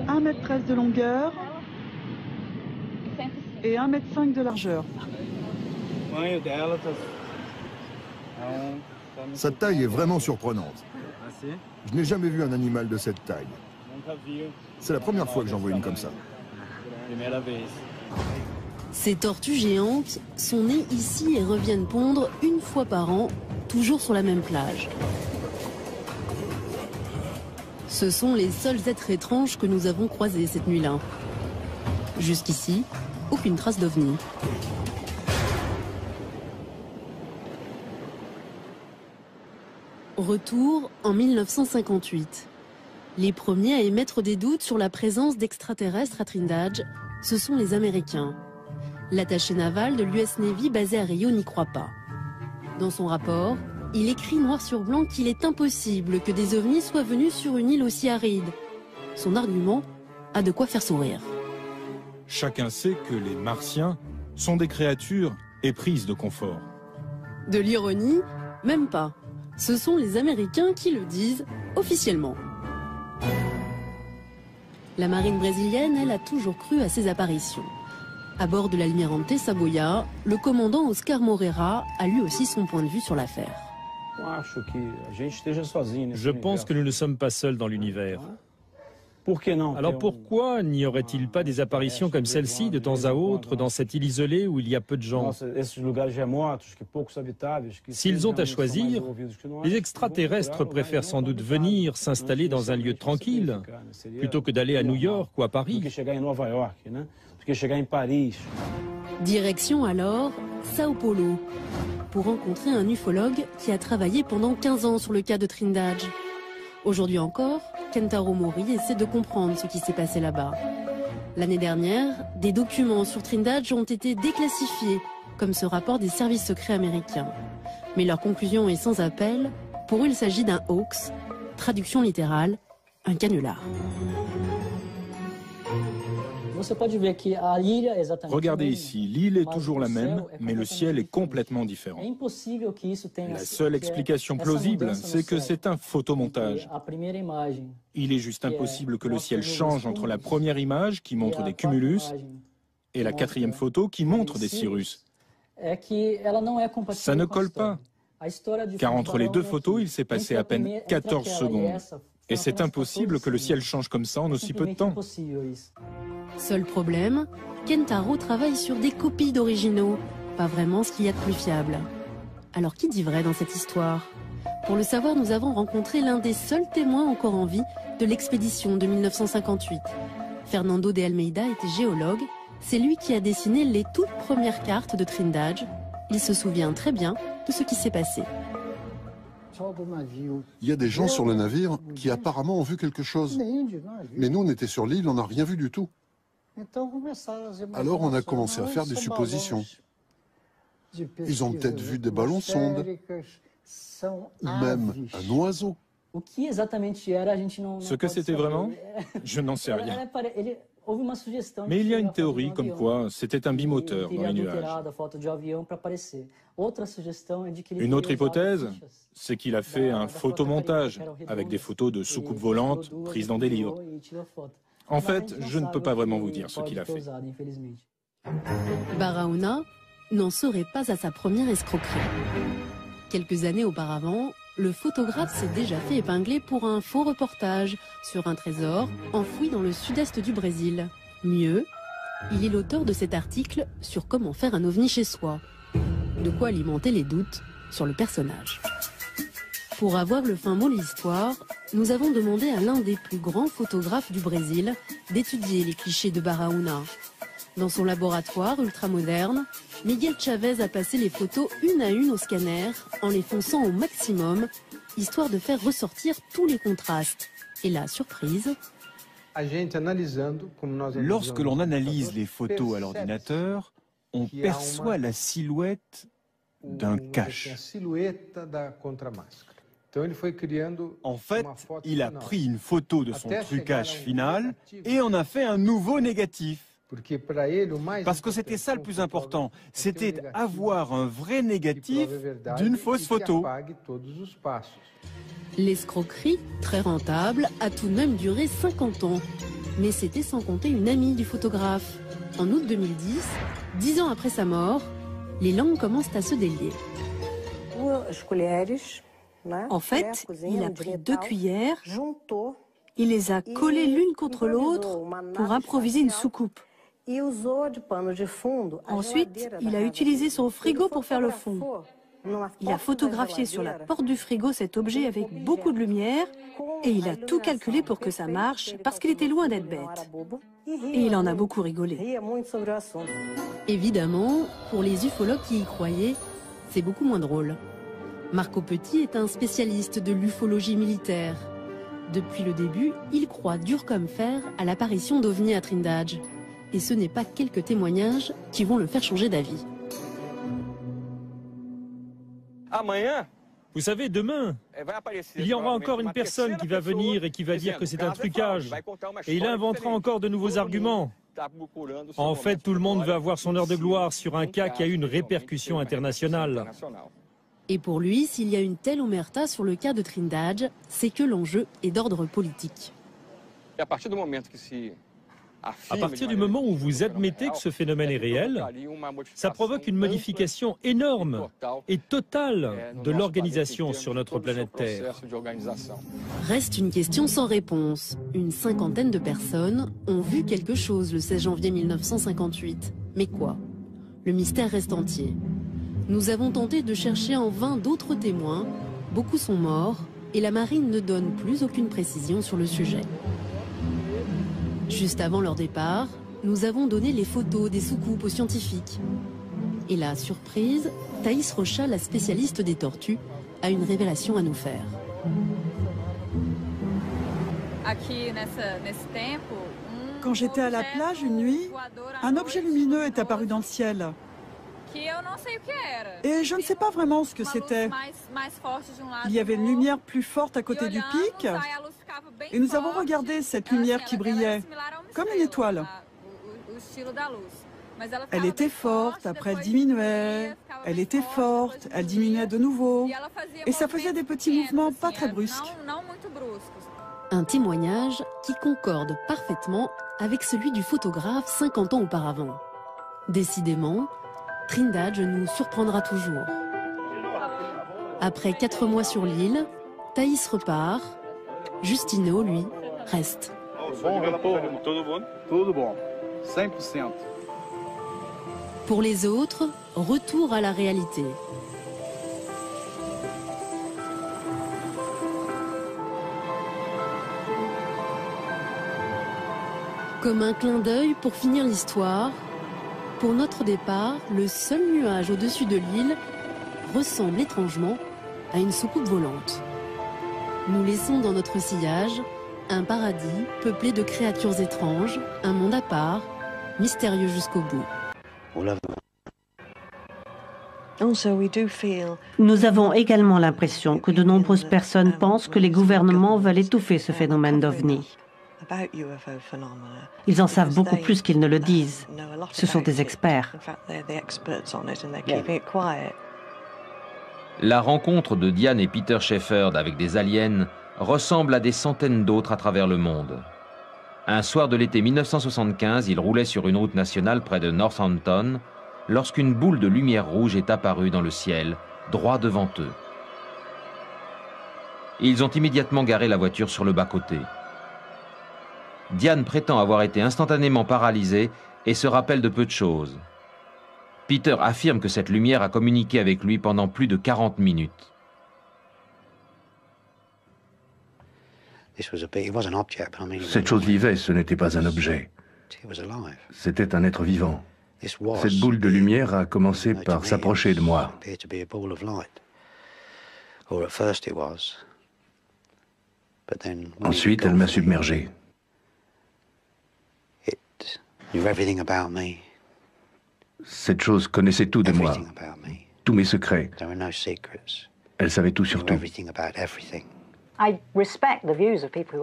1,13 m de longueur et 1,5 m de largeur. Sa taille est vraiment surprenante. Je n'ai jamais vu un animal de cette taille. C'est la première fois que j'en vois une comme ça. Ces tortues géantes sont nées ici et reviennent pondre une fois par an, toujours sur la même plage. Ce sont les seuls êtres étranges que nous avons croisés cette nuit-là. Jusqu'ici, aucune trace d'ovni. Retour en 1958. Les premiers à émettre des doutes sur la présence d'extraterrestres à Trindade, ce sont les Américains. L'attaché naval de l'US Navy basé à Rio n'y croit pas. Dans son rapport, il écrit noir sur blanc qu'il est impossible que des ovnis soient venus sur une île aussi aride. Son argument a de quoi faire sourire. Chacun sait que les Martiens sont des créatures éprises de confort. De l'ironie, même pas. Ce sont les Américains qui le disent officiellement. La marine brésilienne, elle, a toujours cru à ces apparitions. À bord de l'Almirante Saboia, le commandant Oscar Moreira a lui aussi son point de vue sur l'affaire. Je pense que nous ne sommes pas seuls dans l'univers. Alors pourquoi n'y aurait-il pas des apparitions comme celle-ci de temps à autre dans cette île isolée où il y a peu de gens? S'ils ont à choisir, les extraterrestres préfèrent sans doute venir s'installer dans un lieu tranquille plutôt que d'aller à New York ou à Paris. Direction alors Sao Paulo, pour rencontrer un ufologue qui a travaillé pendant 15 ans sur le cas de Trindade. Aujourd'hui encore, Kentaro Mori essaie de comprendre ce qui s'est passé là-bas. L'année dernière, des documents sur Trindade ont été déclassifiés, comme ce rapport des services secrets américains. Mais leur conclusion est sans appel. Pour eux, il s'agit d'un hoax, traduction littérale, un canular. Regardez ici, l'île est toujours la même, mais le ciel est complètement différent. La seule explication plausible, c'est que c'est un photomontage. Il est juste impossible que le ciel change entre la première image qui montre des cumulus et la quatrième photo qui montre des cirrus. Ça ne colle pas, car entre les deux photos, il s'est passé à peine 14 secondes. Et c'est impossible que le ciel change comme ça en aussi peu de temps. Seul problème, Kentaro travaille sur des copies d'originaux, pas vraiment ce qu'il y a de plus fiable. Alors qui dit vrai dans cette histoire? Pour le savoir, nous avons rencontré l'un des seuls témoins encore en vie de l'expédition de 1958. Fernando de Almeida était géologue, c'est lui qui a dessiné les toutes premières cartes de Trindade. Il se souvient très bien de ce qui s'est passé. Il y a des gens sur le navire qui apparemment ont vu quelque chose. Mais nous, on était sur l'île, on n'a rien vu du tout. Alors on a commencé à faire des suppositions. Ils ont peut-être vu des ballons sondes, ou même un oiseau. Ce que c'était vraiment, je n'en sais rien. Mais il y a une théorie comme quoi c'était un bimoteur dans les nuages. Une autre hypothèse, c'est qu'il a fait un photomontage avec des photos de soucoupes volantes prises dans des livres. En fait, je ne peux pas vraiment vous dire ce qu'il a fait. Barahona n'en serait pas à sa première escroquerie. Quelques années auparavant, le photographe s'est déjà fait épingler pour un faux reportage sur un trésor enfoui dans le sud-est du Brésil. Mieux, il est l'auteur de cet article sur comment faire un ovni chez soi. De quoi alimenter les doutes sur le personnage. Pour avoir le fin mot de l'histoire, nous avons demandé à l'un des plus grands photographes du Brésil d'étudier les clichés de Barahona. Dans son laboratoire ultramoderne, Miguel Chavez a passé les photos une à une au scanner en les fonçant au maximum, histoire de faire ressortir tous les contrastes. Et la surprise... Lorsque l'on analyse les photos à l'ordinateur, on perçoit la silhouette d'un cache. En fait, il a pris une photo de son trucage final et en a fait un nouveau négatif. Parce que c'était ça le plus important, c'était avoir un vrai négatif d'une fausse photo. L'escroquerie, très rentable, a tout de même duré 50 ans. Mais c'était sans compter une amie du photographe. En août 2010, 10 ans après sa mort, les langues commencent à se délier. En fait, il a pris 2 cuillères, il les a collées l'une contre l'autre pour improviser une soucoupe. Ensuite, il a utilisé son frigo pour faire le fond. Il a photographié sur la porte du frigo cet objet avec beaucoup de lumière et il a tout calculé pour que ça marche parce qu'il était loin d'être bête. Et il en a beaucoup rigolé. Évidemment, pour les ufologues qui y croyaient, c'est beaucoup moins drôle. Marco Petit est un spécialiste de l'ufologie militaire. Depuis le début, il croit dur comme fer à l'apparition d'OVNI à Trindade. Et ce n'est pas quelques témoignages qui vont le faire changer d'avis. Vous savez, demain, il y aura encore une personne qui va venir et qui va dire que c'est un trucage. Et il inventera encore de nouveaux arguments. En fait, tout le monde veut avoir son heure de gloire sur un cas qui a eu une répercussion internationale. Et pour lui, s'il y a une telle omerta sur le cas de Trindade, c'est que l'enjeu est d'ordre politique. À partir du moment où vous admettez que ce phénomène est réel, ça provoque une modification énorme et totale de l'organisation sur notre planète Terre. Reste une question sans réponse. Une cinquantaine de personnes ont vu quelque chose le 16 janvier 1958. Mais quoi? Le mystère reste entier. Nous avons tenté de chercher en vain d'autres témoins. Beaucoup sont morts et la marine ne donne plus aucune précision sur le sujet. Juste avant leur départ, nous avons donné les photos des soucoupes aux scientifiques. Et là, surprise, Thaïs Rocha, la spécialiste des tortues, a une révélation à nous faire. Quand j'étais à la plage une nuit, un objet lumineux est apparu dans le ciel. Et je ne sais pas vraiment ce que c'était. Il y avait une lumière plus forte à côté du pic. Et nous avons regardé cette lumière qui brillait, comme une étoile. Elle était forte, après elle diminuait. Elle était forte, elle diminuait de nouveau. Et ça faisait des petits mouvements pas très brusques. Un témoignage qui concorde parfaitement avec celui du photographe 50 ans auparavant. Décidément, Trindade nous surprendra toujours. Après 4 mois sur l'île, Thaïs repart. Justino, lui, reste. Pour les autres, retour à la réalité. Comme un clin d'œil pour finir l'histoire, pour notre départ, le seul nuage au-dessus de l'île ressemble étrangement à une soucoupe volante. Nous laissons dans notre sillage un paradis peuplé de créatures étranges, un monde à part, mystérieux jusqu'au bout. Nous avons également l'impression que de nombreuses personnes pensent que les gouvernements veulent étouffer ce phénomène d'OVNI. Ils en savent beaucoup plus qu'ils ne le disent. Ce sont des experts. La rencontre de Diane et Peter Shepherd avec des aliens ressemble à des centaines d'autres à travers le monde. Un soir de l'été 1975, ils roulaient sur une route nationale près de Northampton lorsqu'une boule de lumière rouge est apparue dans le ciel, droit devant eux. Ils ont immédiatement garé la voiture sur le bas-côté. Diane prétend avoir été instantanément paralysée et se rappelle de peu de choses. Peter affirme que cette lumière a communiqué avec lui pendant plus de 40 minutes. Cette chose vivait, ce n'était pas un objet. C'était un être vivant. Cette boule de lumière a commencé par s'approcher de moi. Ensuite, elle m'a submergé. Cette chose connaissait tout de moi, tous mes secrets. Elle savait tout sur tout.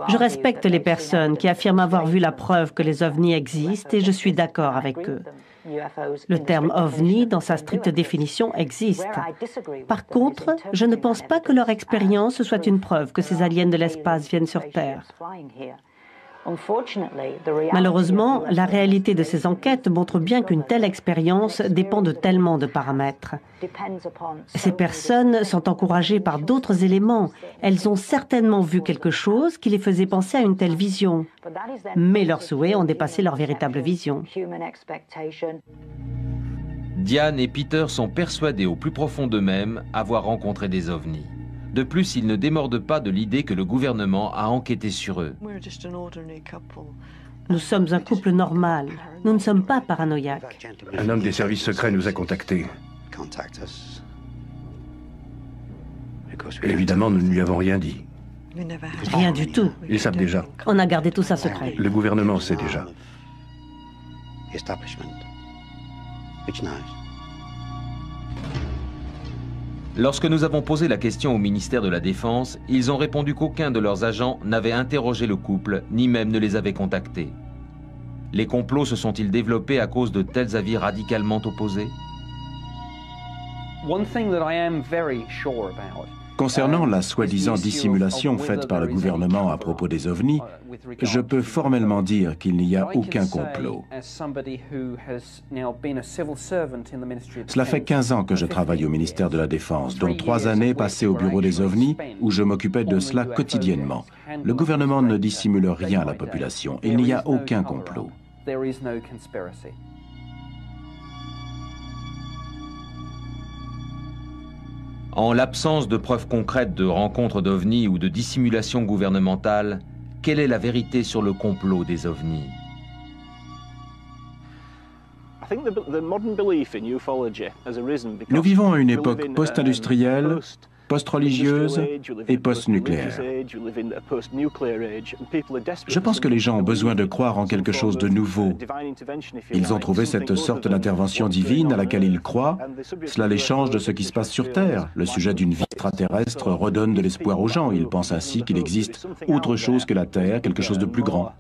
Je respecte les personnes qui affirment avoir vu la preuve que les ovnis existent et je suis d'accord avec eux. Le terme ovni, dans sa stricte définition, existe. Par contre, je ne pense pas que leur expérience soit une preuve que ces aliens de l'espace viennent sur Terre. Malheureusement, la réalité de ces enquêtes montre bien qu'une telle expérience dépend de tellement de paramètres. Ces personnes sont encouragées par d'autres éléments. Elles ont certainement vu quelque chose qui les faisait penser à une telle vision. Mais leurs souhaits ont dépassé leur véritable vision. Diane et Peter sont persuadés au plus profond d'eux-mêmes avoir rencontré des ovnis. De plus, ils ne démordent pas de l'idée que le gouvernement a enquêté sur eux. Nous sommes un couple normal. Nous ne sommes pas paranoïaques. Un homme des services secrets nous a contactés. Évidemment, nous ne lui avons rien dit. Rien du tout. Ils savent déjà. On a gardé tout ça secret. Le gouvernement sait déjà. Lorsque nous avons posé la question au ministère de la Défense, ils ont répondu qu'aucun de leurs agents n'avait interrogé le couple, ni même ne les avait contactés. Les complots se sont-ils développés à cause de tels avis radicalement opposés? Concernant la soi-disant dissimulation faite par le gouvernement à propos des ovnis, je peux formellement dire qu'il n'y a aucun complot. Cela fait 15 ans que je travaille au ministère de la Défense, dont 3 années passées au bureau des ovnis, où je m'occupais de cela quotidiennement. Le gouvernement ne dissimule rien à la population. Il n'y a aucun complot. En l'absence de preuves concrètes de rencontres d'ovnis ou de dissimulation gouvernementale, quelle est la vérité sur le complot des ovnis? Nous vivons à une époque post-industrielle, post-religieuse et post-nucléaire. Je pense que les gens ont besoin de croire en quelque chose de nouveau. Ils ont trouvé cette sorte d'intervention divine à laquelle ils croient. Cela les change de ce qui se passe sur Terre. Le sujet d'une vie extraterrestre redonne de l'espoir aux gens. Ils pensent ainsi qu'il existe autre chose que la Terre, quelque chose de plus grand.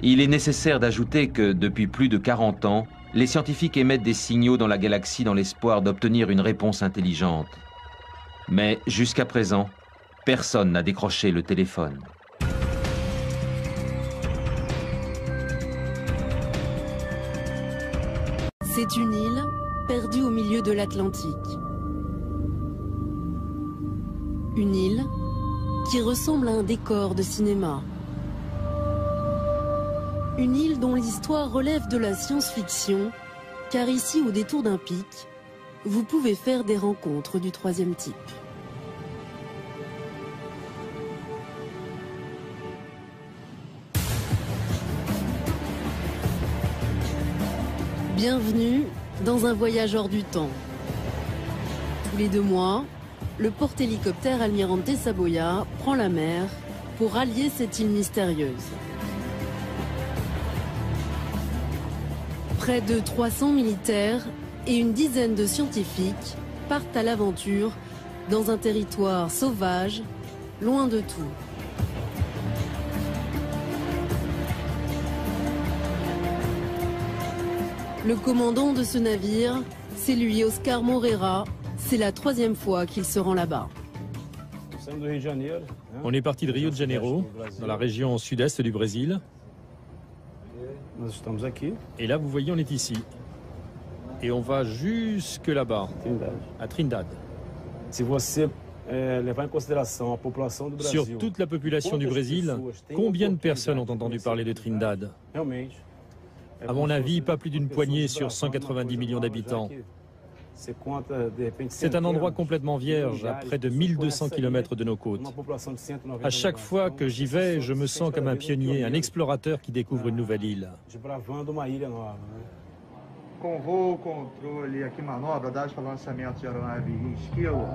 Il est nécessaire d'ajouter que, depuis plus de 40 ans, les scientifiques émettent des signaux dans la galaxie dans l'espoir d'obtenir une réponse intelligente. Mais jusqu'à présent, personne n'a décroché le téléphone. C'est une île perdue au milieu de l'Atlantique. Une île qui ressemble à un décor de cinéma. Une île dont l'histoire relève de la science-fiction, car ici, au détour d'un pic, vous pouvez faire des rencontres du troisième type. Bienvenue dans un voyage hors du temps. Tous les 2 mois, le porte-hélicoptère Almirante Saboya prend la mer pour rallier cette île mystérieuse. Près de 300 militaires et une dizaine de scientifiques partent à l'aventure dans un territoire sauvage, loin de tout. Le commandant de ce navire, c'est lui, Oscar Moreira. C'est la 3e fois qu'il se rend là-bas. On est parti de Rio de Janeiro, dans la région sud-est du Brésil. Et là, vous voyez, on est ici. Et on va jusque là-bas, à Trindade. Sur toute la population du Brésil, combien de personnes ont entendu parler de Trindade? À mon avis, pas plus d'une poignée sur 190 millions d'habitants. C'est un endroit complètement vierge, à près de 1200 km de nos côtes. À chaque fois que j'y vais, je me sens comme un pionnier, un explorateur qui découvre une nouvelle île. Com voo, controle, aqui manobra, dados para lançamento de aeronave em esquilo.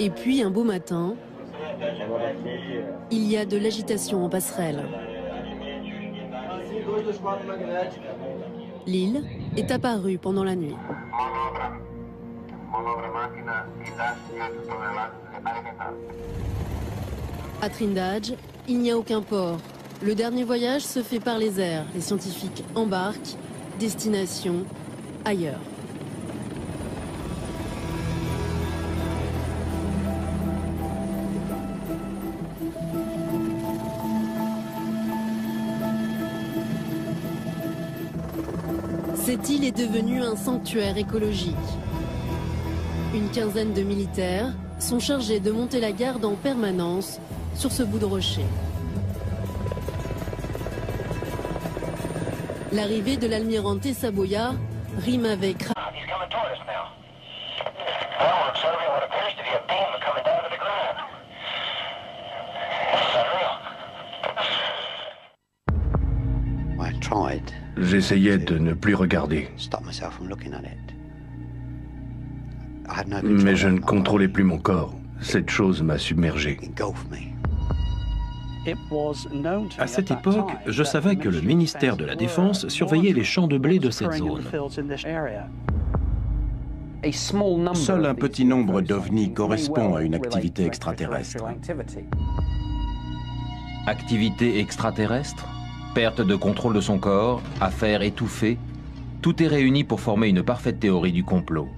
Et puis un beau matin, il y a de l'agitation en passerelle. L'île est apparue pendant la nuit. À Trindade, il n'y a aucun port. Le dernier voyage se fait par les airs. Les scientifiques embarquent, destination ailleurs. Cette île est devenue un sanctuaire écologique. Une quinzaine de militaires sont chargés de monter la garde en permanence sur ce bout de rocher. L'arrivée de l'almirante Saboya rime avec... J'essayais de ne plus regarder. Mais je ne contrôlais plus mon corps. Cette chose m'a submergé. À cette époque, je savais que le ministère de la Défense surveillait les champs de blé de cette zone. Seul un petit nombre d'ovnis correspond à une activité extraterrestre. Activité extraterrestre, perte de contrôle de son corps, affaire étouffée, tout est réuni pour former une parfaite théorie du complot.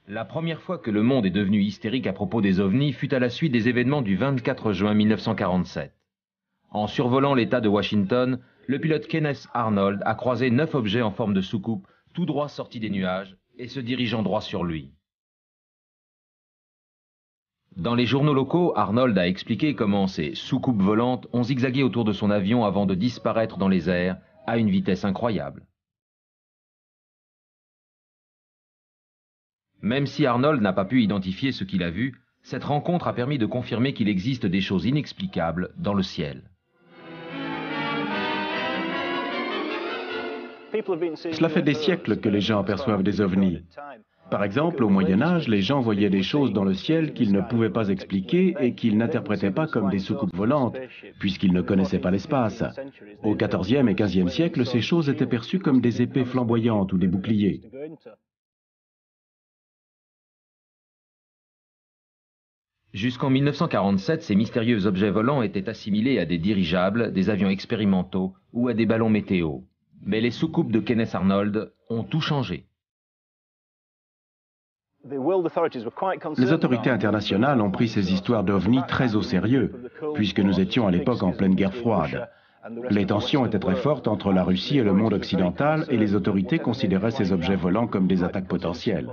La première fois que le monde est devenu hystérique à propos des ovnis fut à la suite des événements du 24 juin 1947. En survolant l'État de Washington, le pilote Kenneth Arnold a croisé 9 objets en forme de soucoupe, tout droit sortis des nuages, et se dirigeant droit sur lui. Dans les journaux locaux, Arnold a expliqué comment ces soucoupes volantes ont zigzagué autour de son avion avant de disparaître dans les airs à une vitesse incroyable. Même si Arnold n'a pas pu identifier ce qu'il a vu, cette rencontre a permis de confirmer qu'il existe des choses inexplicables dans le ciel. Cela fait des siècles que les gens aperçoivent des ovnis. Par exemple, au Moyen-Âge, les gens voyaient des choses dans le ciel qu'ils ne pouvaient pas expliquer et qu'ils n'interprétaient pas comme des soucoupes volantes, puisqu'ils ne connaissaient pas l'espace. Au XIVe et XVe siècle, ces choses étaient perçues comme des épées flamboyantes ou des boucliers. Jusqu'en 1947, ces mystérieux objets volants étaient assimilés à des dirigeables, des avions expérimentaux ou à des ballons météo. Mais les soucoupes de Kenneth Arnold ont tout changé. Les autorités internationales ont pris ces histoires d'ovnis très au sérieux, puisque nous étions à l'époque en pleine guerre froide. Les tensions étaient très fortes entre la Russie et le monde occidental, et les autorités considéraient ces objets volants comme des attaques potentielles.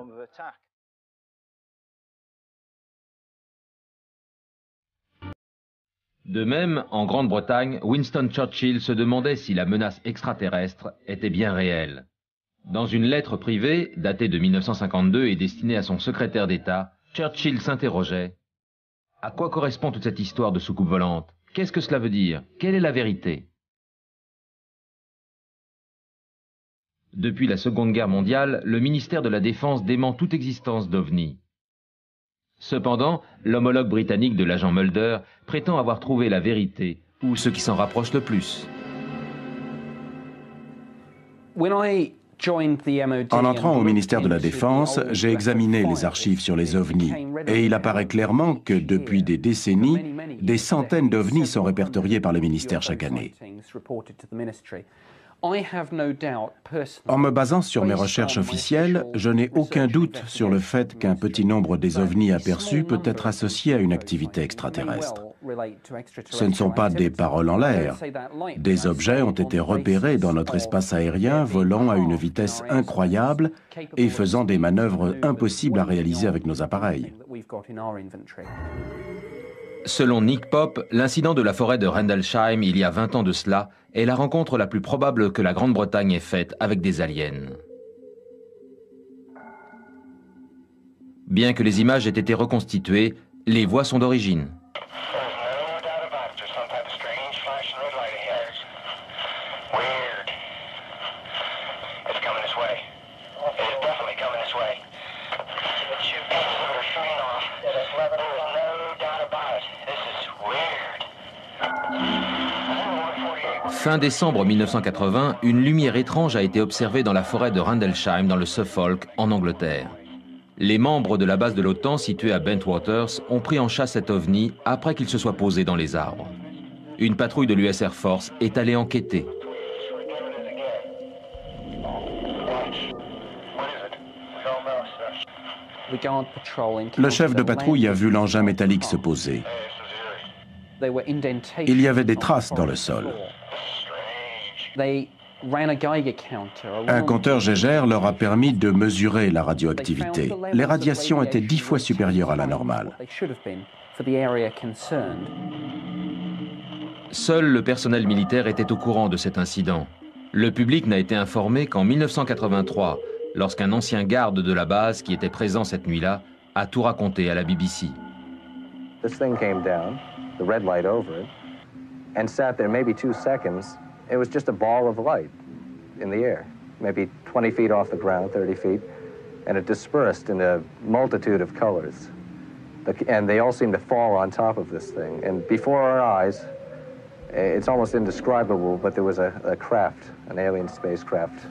De même, en Grande-Bretagne, Winston Churchill se demandait si la menace extraterrestre était bien réelle. Dans une lettre privée, datée de 1952 et destinée à son secrétaire d'État, Churchill s'interrogeait « À quoi correspond toute cette histoire de soucoupe volante? Qu'est-ce que cela veut dire? Quelle est la vérité ?» Depuis la Seconde Guerre mondiale, le ministère de la Défense dément toute existence d'ovnis. Cependant, l'homologue britannique de l'agent Mulder prétend avoir trouvé la vérité, ou ce qui s'en rapproche le plus. En entrant au ministère de la Défense, j'ai examiné les archives sur les ovnis, et il apparaît clairement que depuis des décennies, des centaines d'ovnis sont répertoriés par le ministère chaque année. En me basant sur mes recherches officielles, je n'ai aucun doute sur le fait qu'un petit nombre des ovnis aperçus peut être associé à une activité extraterrestre. Ce ne sont pas des paroles en l'air. Des objets ont été repérés dans notre espace aérien, volant à une vitesse incroyable et faisant des manœuvres impossibles à réaliser avec nos appareils. Selon Nick Pope, l'incident de la forêt de Rendlesham il y a 20 ans de cela est la rencontre la plus probable que la Grande-Bretagne ait faite avec des aliens. Bien que les images aient été reconstituées, les voix sont d'origine. Fin décembre 1980, une lumière étrange a été observée dans la forêt de Rendlesham, dans le Suffolk, en Angleterre. Les membres de la base de l'OTAN située à Bentwaters ont pris en chasse cet ovni après qu'il se soit posé dans les arbres. Une patrouille de l'US Air Force est allée enquêter. Le chef de patrouille a vu l'engin métallique se poser. Il y avait des traces dans le sol. Un compteur Geiger leur a permis de mesurer la radioactivité. Les radiations étaient 10 fois supérieures à la normale. Seul le personnel militaire était au courant de cet incident. Le public n'a été informé qu'en 1983, lorsqu'un ancien garde de la base qui était présent cette nuit-là a tout raconté à la BBC. This thing came down, the red light over it, and sat there maybe 2 seconds. It was just a ball of light in the air, maybe 20 feet off the ground, 30 feet, and it dispersed in a multitude of colors. And they all seemed to fall on top of this thing. And before our eyes, it's almost indescribable, but there was a craft, an alien spacecraft.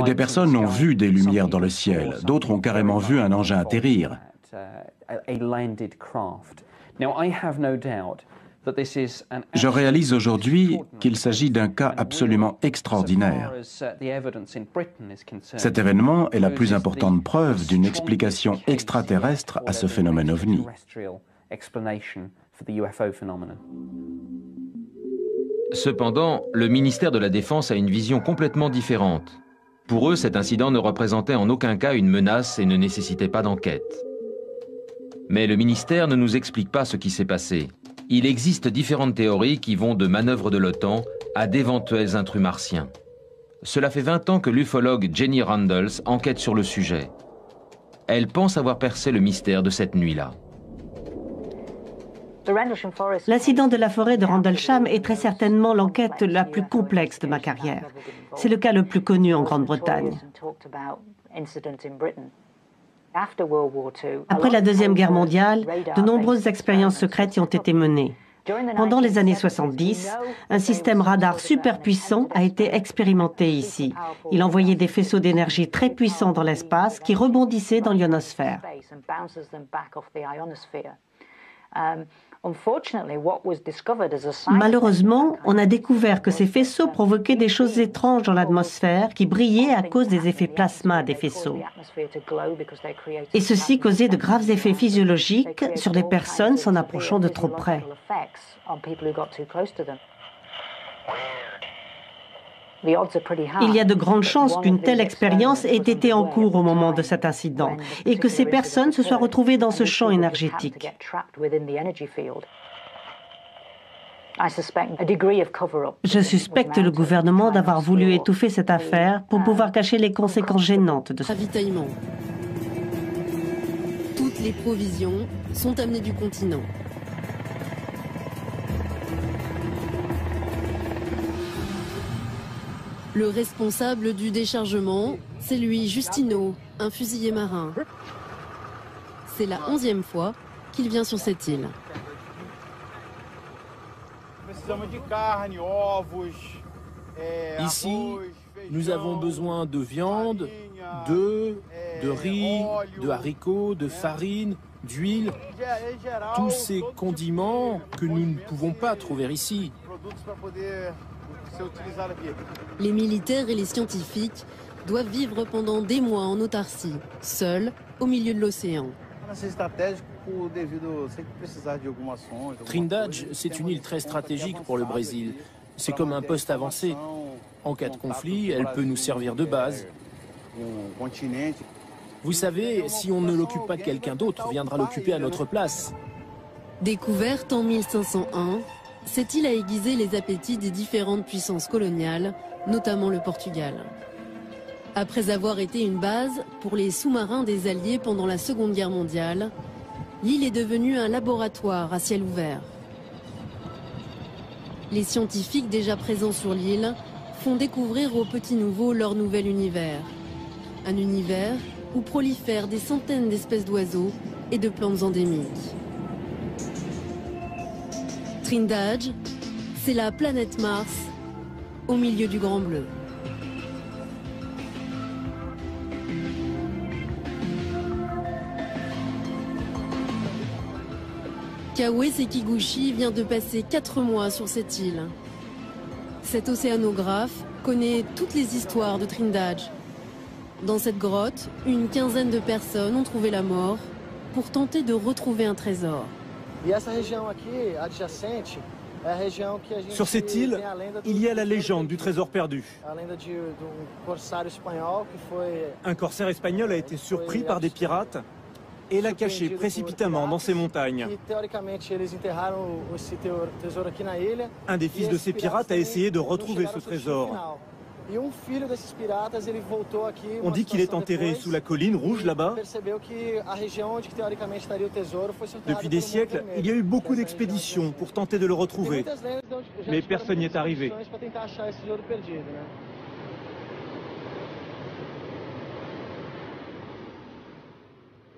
Des personnes ont vu des lumières dans le ciel, d'autres ont carrément vu un engin atterrir. Je réalise aujourd'hui qu'il s'agit d'un cas absolument extraordinaire. Cet événement est la plus importante preuve d'une explication extraterrestre à ce phénomène ovni. Cependant, le ministère de la Défense a une vision complètement différente. Pour eux, cet incident ne représentait en aucun cas une menace et ne nécessitait pas d'enquête. Mais le ministère ne nous explique pas ce qui s'est passé. Il existe différentes théories qui vont de manœuvres de l'OTAN à d'éventuels intrus martiens. Cela fait 20 ans que l'ufologue Jenny Randles enquête sur le sujet. Elle pense avoir percé le mystère de cette nuit-là. L'incident de la forêt de Rendlesham est très certainement l'enquête la plus complexe de ma carrière. C'est le cas le plus connu en Grande-Bretagne. Après la Deuxième Guerre mondiale, de nombreuses expériences secrètes y ont été menées. Pendant les années 70, un système radar super puissant a été expérimenté ici. Il envoyait des faisceaux d'énergie très puissants dans l'espace qui rebondissaient dans l'ionosphère. Malheureusement, on a découvert que ces faisceaux provoquaient des choses étranges dans l'atmosphère qui brillaient à cause des effets plasma des faisceaux. Et ceci causait de graves effets physiologiques sur les personnes s'en approchant de trop près. Il y a de grandes chances qu'une telle expérience ait été en cours au moment de cet incident et que ces personnes se soient retrouvées dans ce champ énergétique. Je suspecte le gouvernement d'avoir voulu étouffer cette affaire pour pouvoir cacher les conséquences gênantes de ce ravitaillement. Toutes les provisions sont amenées du continent. Le responsable du déchargement, c'est lui, Justino, un fusilier marin. C'est la 11e fois qu'il vient sur cette île. Ici, nous avons besoin de viande, d'œufs, de riz, de haricots, de farine, d'huile, tous ces condiments que nous ne pouvons pas trouver ici. Les militaires et les scientifiques doivent vivre pendant des mois en autarcie, seuls au milieu de l'océan. Trindade, c'est une île très stratégique pour le Brésil. C'est comme un poste avancé. En cas de conflit, elle peut nous servir de base. Vous savez, si on ne l'occupe pas, quelqu'un d'autre viendra l'occuper à notre place. Découverte en 1501, cette île a aiguisé les appétits des différentes puissances coloniales, notamment le Portugal. Après avoir été une base pour les sous-marins des Alliés pendant la Seconde Guerre mondiale, l'île est devenue un laboratoire à ciel ouvert. Les scientifiques déjà présents sur l'île font découvrir aux petits nouveaux leur nouvel univers. Un univers où prolifèrent des centaines d'espèces d'oiseaux et de plantes endémiques. Trindade, c'est la planète Mars au milieu du Grand Bleu. Kawe Sekiguchi vient de passer 4 mois sur cette île. Cet océanographe connaît toutes les histoires de Trindade. Dans cette grotte, une quinzaine de personnes ont trouvé la mort pour tenter de retrouver un trésor. Sur cette île, il y a la légende du trésor perdu. Un corsaire espagnol a été surpris par des pirates et l'a caché précipitamment dans ces montagnes. Un des fils de ces pirates a essayé de retrouver ce trésor. On dit qu'il est enterré sous la colline rouge là-bas. Depuis des siècles, il y a eu beaucoup d'expéditions pour tenter de le retrouver. Mais personne n'y est arrivé.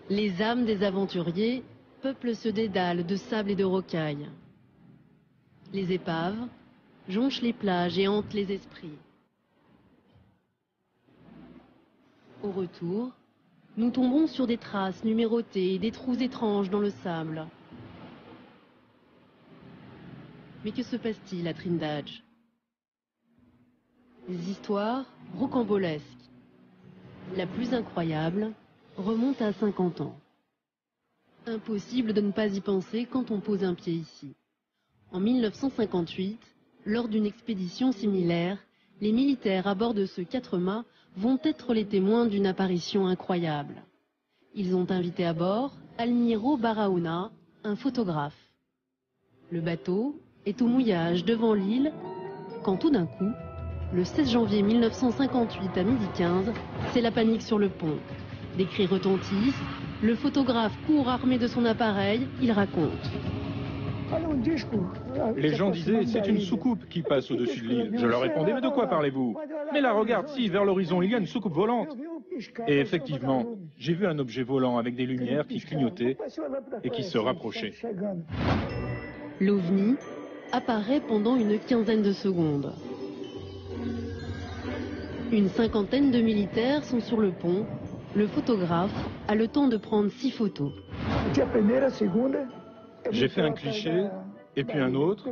Les âmes des aventuriers peuplent ce dédale de sable et de rocailles. Les épaves jonchent les plages et hantent les esprits. Au retour, nous tombons sur des traces numérotées et des trous étranges dans le sable. Mais que se passe-t-il à Trindade? Des histoires rocambolesques. La plus incroyable remonte à 50 ans. Impossible de ne pas y penser quand on pose un pied ici. En 1958, lors d'une expédition similaire, les militaires à bord de ce 4-mâts vont être les témoins d'une apparition incroyable. Ils ont invité à bord Almiro Barahona, un photographe. Le bateau est au mouillage devant l'île, quand tout d'un coup, le 16 janvier 1958 à 12h15, c'est la panique sur le pont. Des cris retentissent, le photographe court armé de son appareil, il raconte. Les gens disaient, c'est une soucoupe qui passe au-dessus de l'île. Je leur répondais, mais de quoi parlez-vous? Mais là, regarde, si, vers l'horizon, il y a une soucoupe volante. Et effectivement, j'ai vu un objet volant avec des lumières qui clignotaient et qui se rapprochaient. L'OVNI apparaît pendant une quinzaine de secondes. Une cinquantaine de militaires sont sur le pont. Le photographe a le temps de prendre 6 photos. J'ai fait un cliché, et puis un autre,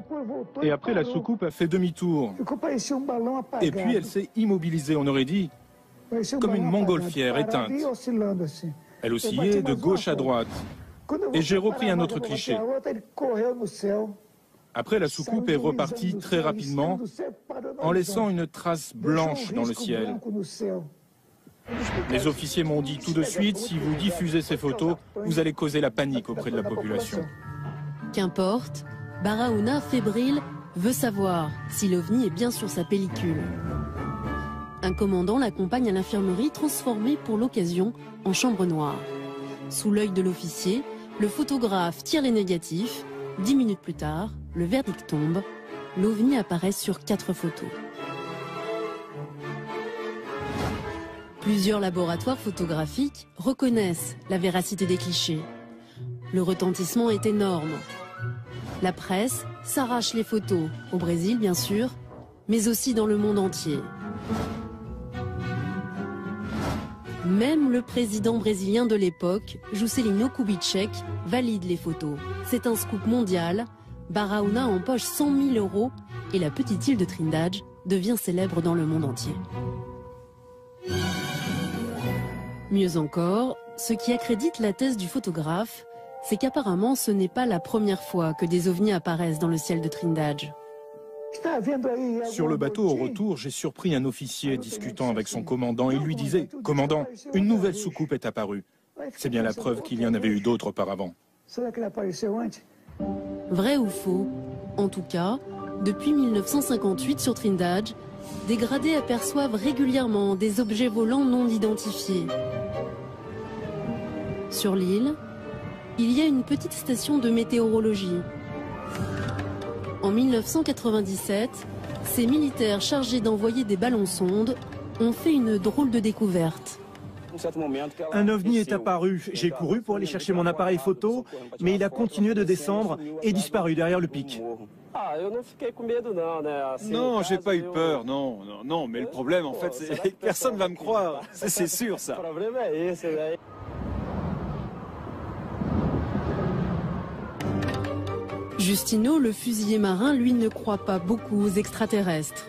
et après la soucoupe a fait demi-tour. Et puis elle s'est immobilisée, on aurait dit, comme une montgolfière éteinte. Elle oscillait de gauche à droite. Et j'ai repris un autre cliché. Après, la soucoupe est repartie très rapidement, en laissant une trace blanche dans le ciel. Les officiers m'ont dit tout de suite, si vous diffusez ces photos, vous allez causer la panique auprès de la population. Qu'importe, Barahona, fébrile, veut savoir si l'OVNI est bien sur sa pellicule. Un commandant l'accompagne à l'infirmerie transformée pour l'occasion en chambre noire. Sous l'œil de l'officier, le photographe tire les négatifs. 10 minutes plus tard, le verdict tombe. L'OVNI apparaît sur 4 photos. Plusieurs laboratoires photographiques reconnaissent la véracité des clichés. Le retentissement est énorme. La presse s'arrache les photos, au Brésil bien sûr, mais aussi dans le monde entier. Même le président brésilien de l'époque, Juscelino Kubitschek, valide les photos. C'est un scoop mondial. Barahona empoche 100 000 € et la petite île de Trindade devient célèbre dans le monde entier. Mieux encore, ce qui accrédite la thèse du photographe, c'est qu'apparemment ce n'est pas la première fois que des ovnis apparaissent dans le ciel de Trindade. Sur le bateau au retour, j'ai surpris un officier discutant avec son commandant. Il lui disait, « Commandant, une nouvelle soucoupe est apparue. » C'est bien la preuve qu'il y en avait eu d'autres auparavant. Vrai ou faux? En tout cas, depuis 1958 sur Trindade, des gradés aperçoivent régulièrement des objets volants non identifiés. Sur l'île, il y a une petite station de météorologie. En 1997, ces militaires chargés d'envoyer des ballons sondes ont fait une drôle de découverte. Un ovni est apparu. J'ai couru pour aller chercher mon appareil photo, mais il a continué de descendre et disparu derrière le pic. Non, j'ai pas eu peur, non, non, non, mais le problème, en fait, c'est que personne va me croire, c'est sûr, ça. Justino, le fusilier marin, lui, ne croit pas beaucoup aux extraterrestres.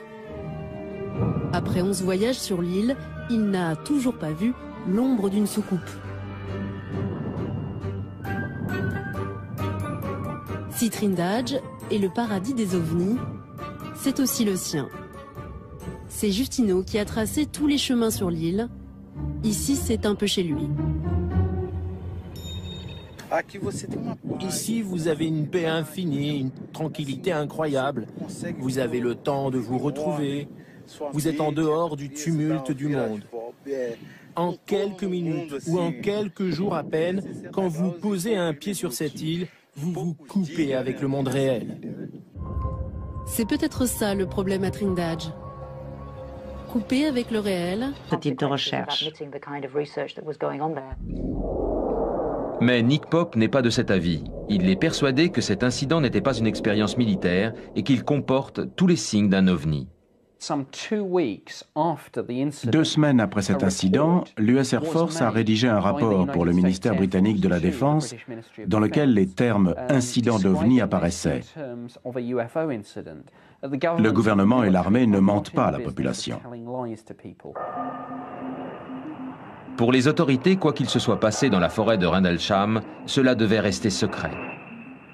Après 11 voyages sur l'île, il n'a toujours pas vu l'ombre d'une soucoupe. Si Trindade est le paradis des ovnis, c'est aussi le sien. C'est Justino qui a tracé tous les chemins sur l'île. Ici, c'est un peu chez lui. Ici, vous avez une paix infinie, une tranquillité incroyable. Vous avez le temps de vous retrouver. Vous êtes en dehors du tumulte du monde. En quelques minutes ou en quelques jours à peine, quand vous posez un pied sur cette île, vous vous coupez avec le monde réel. C'est peut-être ça le problème à Trindade. Couper avec le réel. Ce type de recherche. Mais Nick Pope n'est pas de cet avis. Il est persuadé que cet incident n'était pas une expérience militaire et qu'il comporte tous les signes d'un ovni. 2 semaines après cet incident, l'US Air Force a rédigé un rapport pour le ministère britannique de la Défense dans lequel les termes « incident d'OVNI » apparaissaient. Le gouvernement et l'armée ne mentent pas à la population. Pour les autorités, quoi qu'il se soit passé dans la forêt de Rendlesham, cela devait rester secret.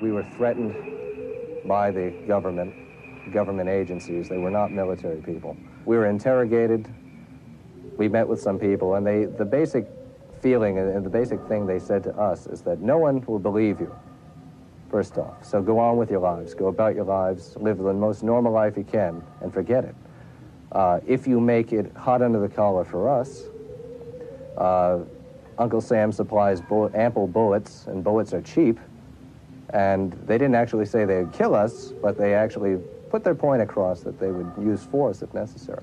We were threatened by the government agencies. They were not military people. We were interrogated. We met with some people, and the basic feeling and the basic thing they said to us is that no one will believe you, first off. So go on with your lives. Go about your lives. Live the most normal life you can, and forget it. If you make it hot under the collar for us, Uncle Sam supplies ample bullets, and bullets are cheap. And they didn't actually say they'd kill us, but they actually put their point across that they would use force if necessary.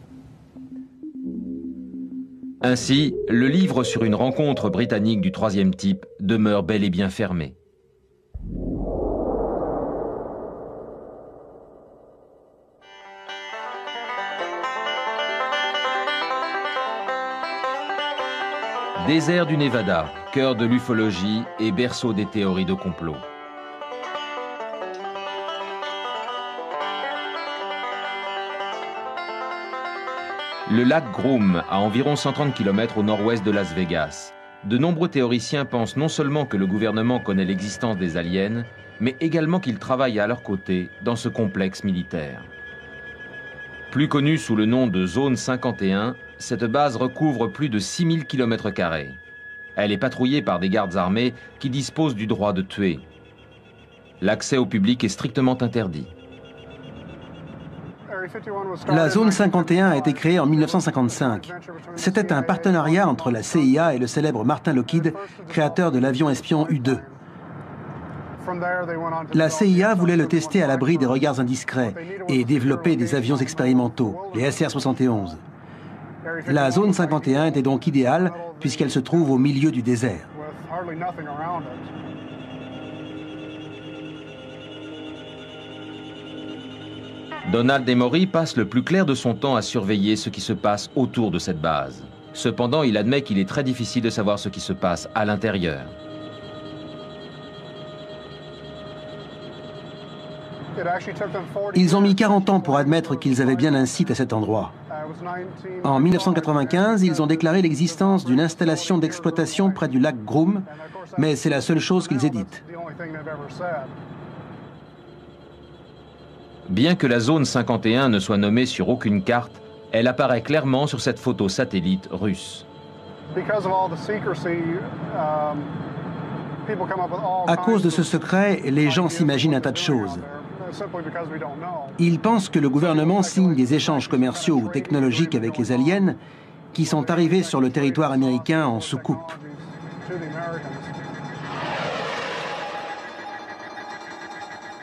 Ainsi, le livre sur une rencontre britannique du 3e type demeure bel et bien fermé. Désert du Nevada, cœur de l'ufologie et berceau des théories de complot. Le lac Groom, à environ 130 km au nord-ouest de Las Vegas. De nombreux théoriciens pensent non seulement que le gouvernement connaît l'existence des aliens, mais également qu'il travaille à leur côté dans ce complexe militaire. Plus connue sous le nom de Zone 51, cette base recouvre plus de 6000 km². Elle est patrouillée par des gardes armés qui disposent du droit de tuer. L'accès au public est strictement interdit. La zone 51 a été créée en 1955. C'était un partenariat entre la CIA et le célèbre Martin Lockheed, créateur de l'avion espion U-2. La CIA voulait le tester à l'abri des regards indiscrets et développer des avions expérimentaux, les SR-71. La zone 51 était donc idéale puisqu'elle se trouve au milieu du désert. Donald Emory passe le plus clair de son temps à surveiller ce qui se passe autour de cette base. Cependant, il admet qu'il est très difficile de savoir ce qui se passe à l'intérieur. Ils ont mis 40 ans pour admettre qu'ils avaient bien un site à cet endroit. En 1995, ils ont déclaré l'existence d'une installation d'exploitation près du lac Groom, mais c'est la seule chose qu'ils aient dite. Bien que la zone 51 ne soit nommée sur aucune carte, elle apparaît clairement sur cette photo satellite russe. À cause de ce secret, les gens s'imaginent un tas de choses. Ils pensent que le gouvernement signe des échanges commerciaux ou technologiques avec les aliens qui sont arrivés sur le territoire américain en soucoupe.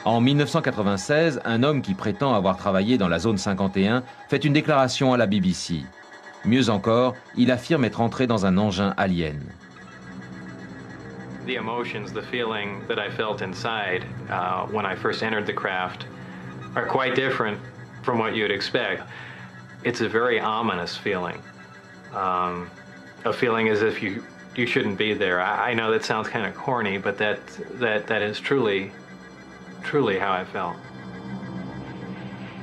En 1996, un homme qui prétend avoir travaillé dans la zone 51 fait une déclaration à la BBC. Mieux encore, il affirme être entré dans un engin alien. The emotions, the feeling that I felt inside when I first entered the craft are quite different from what you'd expect. It's a very ominous feeling, a feeling as if you shouldn't be there. I know that sounds kind of corny, but that is truly how I felt.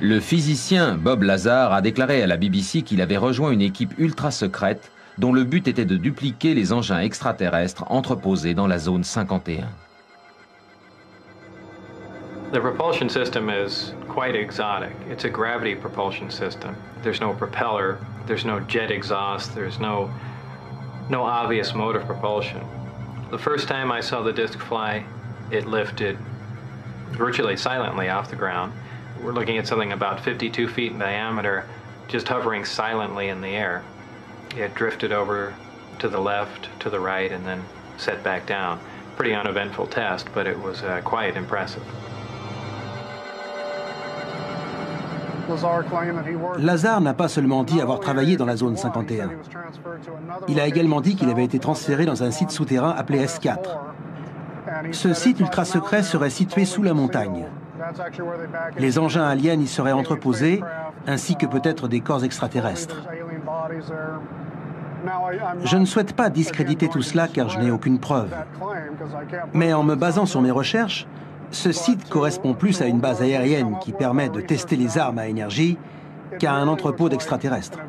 Le physicien Bob Lazar a déclaré à la BBC qu'il avait rejoint une équipe ultra secrète dont le but était de dupliquer les engins extraterrestres entreposés dans la zone 51. The propulsion system is quite exotic. It's a gravity propulsion system. There's no propeller, there's no jet exhaust, there's no obvious mode of propulsion. The first time I saw the disc fly, it lifted virtually silently off the ground. We're looking at something about 52 feet in diameter, just hovering silently in the air. It drifted over to the left, to the right, and then set back down. Pretty uneventful test, but it was quite impressive. Lazar n'a pas seulement dit avoir travaillé dans la zone 51. Il a également dit qu'il avait été transféré dans un site souterrain appelé S4. Ce site ultra secret serait situé sous la montagne. Les engins aliens y seraient entreposés, ainsi que peut-être des corps extraterrestres. Je ne souhaite pas discréditer tout cela car je n'ai aucune preuve. Mais en me basant sur mes recherches, ce site correspond plus à une base aérienne qui permet de tester les armes à énergie qu'à un entrepôt d'extraterrestres.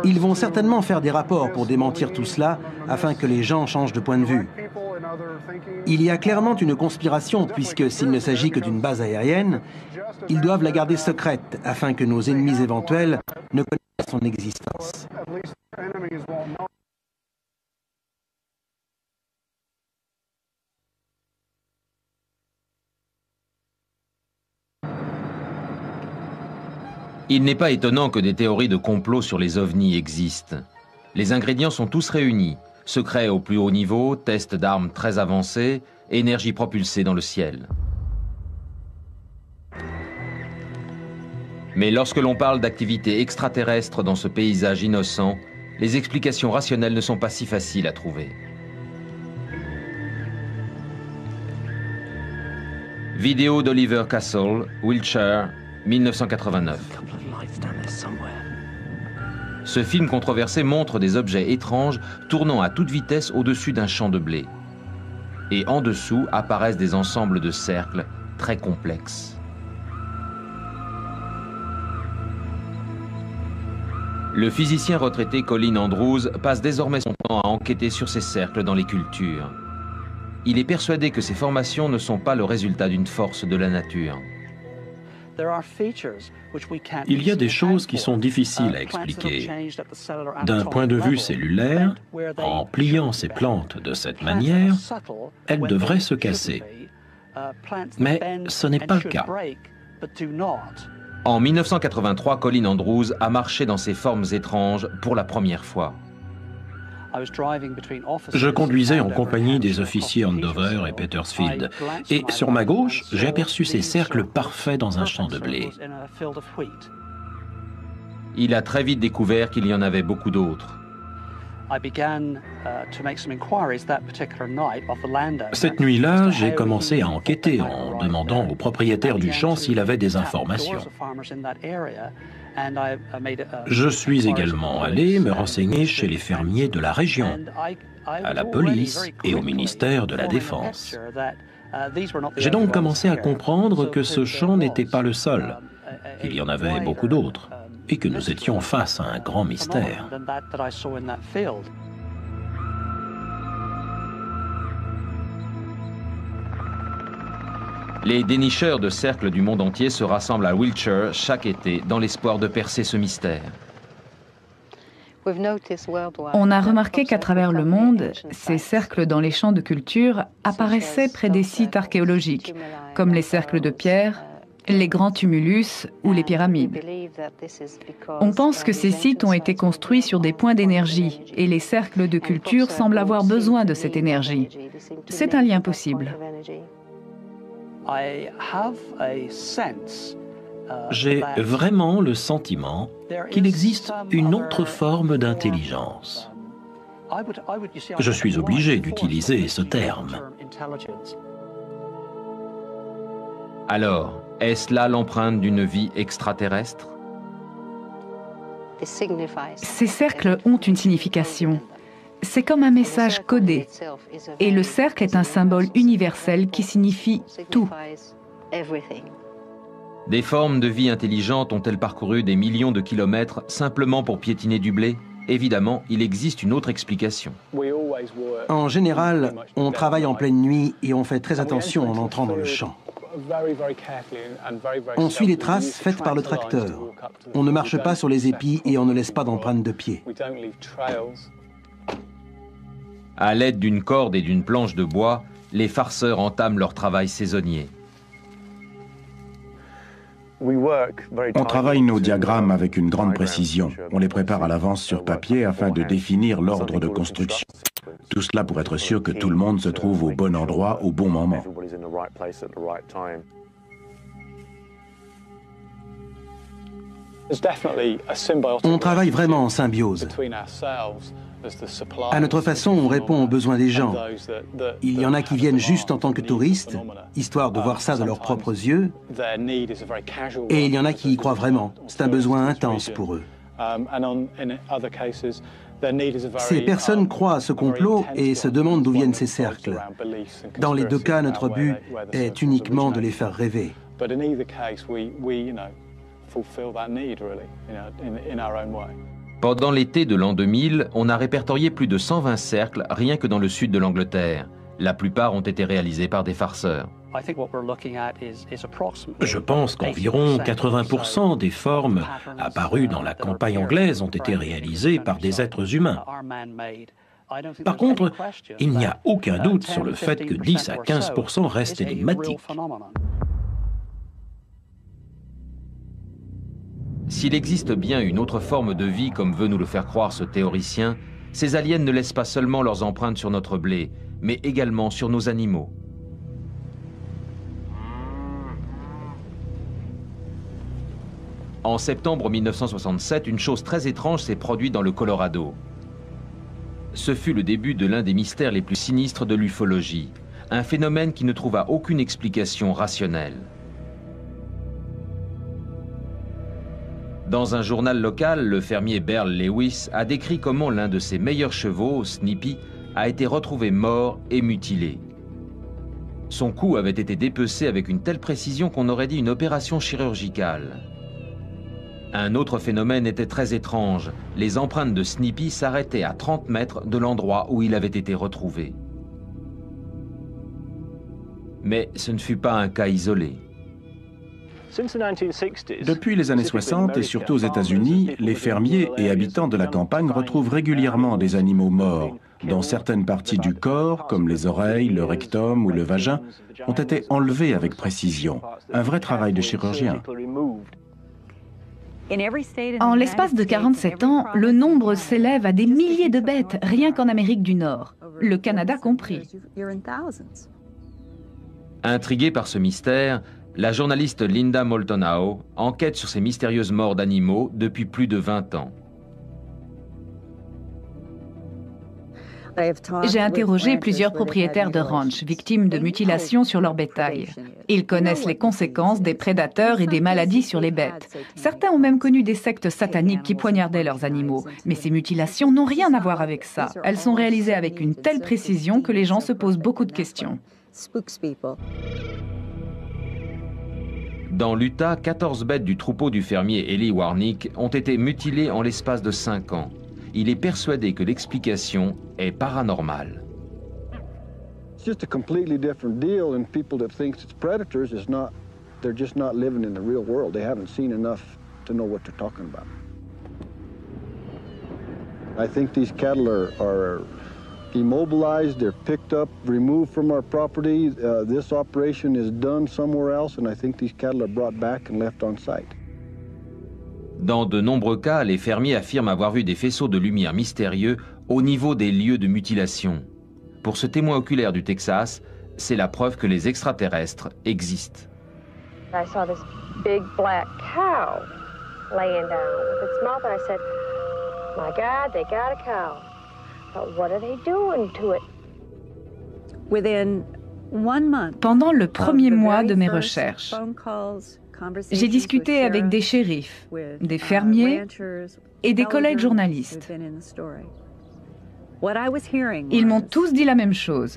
Ils vont certainement faire des rapports pour démentir tout cela afin que les gens changent de point de vue. Il y a clairement une conspiration puisque s'il ne s'agit que d'une base aérienne, ils doivent la garder secrète afin que nos ennemis éventuels ne connaissent pas son existence. Il n'est pas étonnant que des théories de complot sur les ovnis existent. Les ingrédients sont tous réunis. Secret au plus haut niveau, tests d'armes très avancés, énergie propulsée dans le ciel. Mais lorsque l'on parle d'activité extraterrestre dans ce paysage innocent, les explications rationnelles ne sont pas si faciles à trouver. Vidéo d'Oliver Castle, Wiltshire, 1989. Ce film controversé montre des objets étranges tournant à toute vitesse au-dessus d'un champ de blé. Et en dessous apparaissent des ensembles de cercles très complexes. Le physicien retraité Colin Andrews passe désormais son temps à enquêter sur ces cercles dans les cultures. Il est persuadé que ces formations ne sont pas le résultat d'une force de la nature. Il y a des choses qui sont difficiles à expliquer. D'un point de vue cellulaire, en pliant ces plantes de cette manière, elles devraient se casser. Mais ce n'est pas le cas. En 1983, Colin Andrews a marché dans ces formes étranges pour la première fois. Je conduisais en compagnie des officiers Andover et Petersfield, et sur ma gauche, j'ai aperçu ces cercles parfaits dans un champ de blé. Il a très vite découvert qu'il y en avait beaucoup d'autres. Cette nuit-là, j'ai commencé à enquêter en demandant au propriétaire du champ s'il avait des informations. Je suis également allé me renseigner chez les fermiers de la région, à la police et au ministère de la Défense. J'ai donc commencé à comprendre que ce champ n'était pas le seul, qu'il y en avait beaucoup d'autres, et que nous étions face à un grand mystère. Les dénicheurs de cercles du monde entier se rassemblent à Wiltshire chaque été dans l'espoir de percer ce mystère. On a remarqué qu'à travers le monde, ces cercles dans les champs de culture apparaissaient près des sites archéologiques, comme les cercles de pierre, les grands tumulus ou les pyramides. On pense que ces sites ont été construits sur des points d'énergie et les cercles de culture semblent avoir besoin de cette énergie. C'est un lien possible. J'ai vraiment le sentiment qu'il existe une autre forme d'intelligence. Je suis obligé d'utiliser ce terme. Alors, est-ce là l'empreinte d'une vie extraterrestre? Ces cercles ont une signification. C'est comme un message codé. Et le cercle est un symbole universel qui signifie tout. Des formes de vie intelligentes ont-elles parcouru des millions de kilomètres simplement pour piétiner du blé? Évidemment, il existe une autre explication. En général, on travaille en pleine nuit et on fait très attention en entrant dans le champ. On suit les traces faites par le tracteur. On ne marche pas sur les épis et on ne laisse pas d'empreintes de pied. À l'aide d'une corde et d'une planche de bois, les farceurs entament leur travail saisonnier. On travaille nos diagrammes avec une grande précision. On les prépare à l'avance sur papier afin de définir l'ordre de construction. Tout cela pour être sûr que tout le monde se trouve au bon endroit au bon moment. On travaille vraiment en symbiose. À notre façon, on répond aux besoins des gens. Il y en a qui viennent juste en tant que touristes, histoire de voir ça de leurs propres yeux, et il y en a qui y croient vraiment. C'est un besoin intense pour eux. Ces personnes croient à ce complot et se demandent d'où viennent ces cercles. Dans les deux cas, notre but est uniquement de les faire rêver. Pendant l'été de l'an 2000, on a répertorié plus de 120 cercles rien que dans le sud de l'Angleterre. La plupart ont été réalisés par des farceurs. Je pense qu'environ 80% des formes apparues dans la campagne anglaise ont été réalisées par des êtres humains. Par contre, il n'y a aucun doute sur le fait que 10 à 15% restent énigmatiques. S'il existe bien une autre forme de vie comme veut nous le faire croire ce théoricien, ces aliens ne laissent pas seulement leurs empreintes sur notre blé, mais également sur nos animaux. En septembre 1967, une chose très étrange s'est produite dans le Colorado. Ce fut le début de l'un des mystères les plus sinistres de l'ufologie, un phénomène qui ne trouva aucune explication rationnelle. Dans un journal local, le fermier Beryl Lewis a décrit comment l'un de ses meilleurs chevaux, Snippy, a été retrouvé mort et mutilé. Son cou avait été dépecé avec une telle précision qu'on aurait dit une opération chirurgicale. Un autre phénomène était très étrange. Les empreintes de Snippy s'arrêtaient à 30 mètres de l'endroit où il avait été retrouvé. Mais ce ne fut pas un cas isolé. Depuis les années 60 et surtout aux États-Unis, les fermiers et habitants de la campagne retrouvent régulièrement des animaux morts, dont certaines parties du corps, comme les oreilles, le rectum ou le vagin, ont été enlevées avec précision. Un vrai travail de chirurgien. En l'espace de 47 ans, le nombre s'élève à des milliers de bêtes, rien qu'en Amérique du Nord, le Canada compris. Intriguée par ce mystère, la journaliste Linda Moulton-Howe enquête sur ces mystérieuses morts d'animaux depuis plus de 20 ans. J'ai interrogé plusieurs propriétaires de ranch victimes de mutilations sur leur bétail. Ils connaissent les conséquences des prédateurs et des maladies sur les bêtes. Certains ont même connu des sectes sataniques qui poignardaient leurs animaux. Mais ces mutilations n'ont rien à voir avec ça. Elles sont réalisées avec une telle précision que les gens se posent beaucoup de questions. Dans l'Utah, 14 bêtes du troupeau du fermier Eli Warnick ont été mutilées en l'espace de 5 ans. Il est persuadé que l'explication est paranormale. It's just a completely different deal, and people that think it's predators is not, they're just not living in the real world. They haven't seen enough to know what they're talking about. I think these cattle are immobilized, they're picked up, removed from our property. This operation is done somewhere else, and I think these cattle are brought back and left on site. Dans de nombreux cas, les fermiers affirment avoir vu des faisceaux de lumière mystérieux au niveau des lieux de mutilation. Pour ce témoin oculaire du Texas, c'est la preuve que les extraterrestres existent. I saw this big black cow laying down with its mouth, and I said, "My God, they got a cow. But what are they doing to it?" Pendant le premier mois de mes recherches, j'ai discuté avec des shérifs, des fermiers et des collègues journalistes. Ils m'ont tous dit la même chose.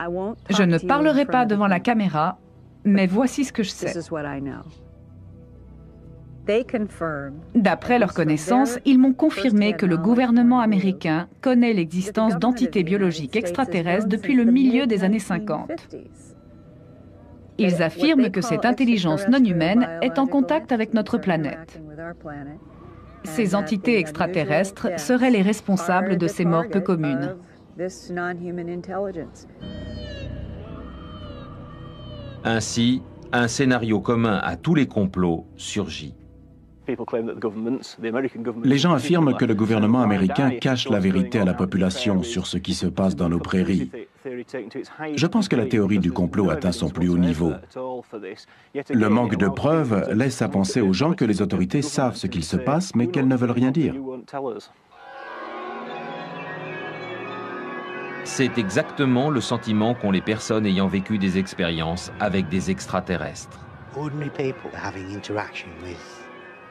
Je ne parlerai pas devant la caméra, mais voici ce que je sais. D'après leurs connaissances, ils m'ont confirmé que le gouvernement américain connaît l'existence d'entités biologiques extraterrestres depuis le milieu des années 50. Ils affirment que cette intelligence non humaine est en contact avec notre planète. Ces entités extraterrestres seraient les responsables de ces morts peu communes. Ainsi, un scénario commun à tous les complots surgit. Les gens affirment que le gouvernement américain cache la vérité à la population sur ce qui se passe dans nos prairies. Je pense que la théorie du complot atteint son plus haut niveau. Le manque de preuves laisse à penser aux gens que les autorités savent ce qu'il se passe, mais qu'elles ne veulent rien dire. C'est exactement le sentiment qu'ont les personnes ayant vécu des expériences avec des extraterrestres.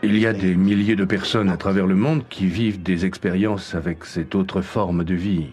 Il y a des milliers de personnes à travers le monde qui vivent des expériences avec cette autre forme de vie.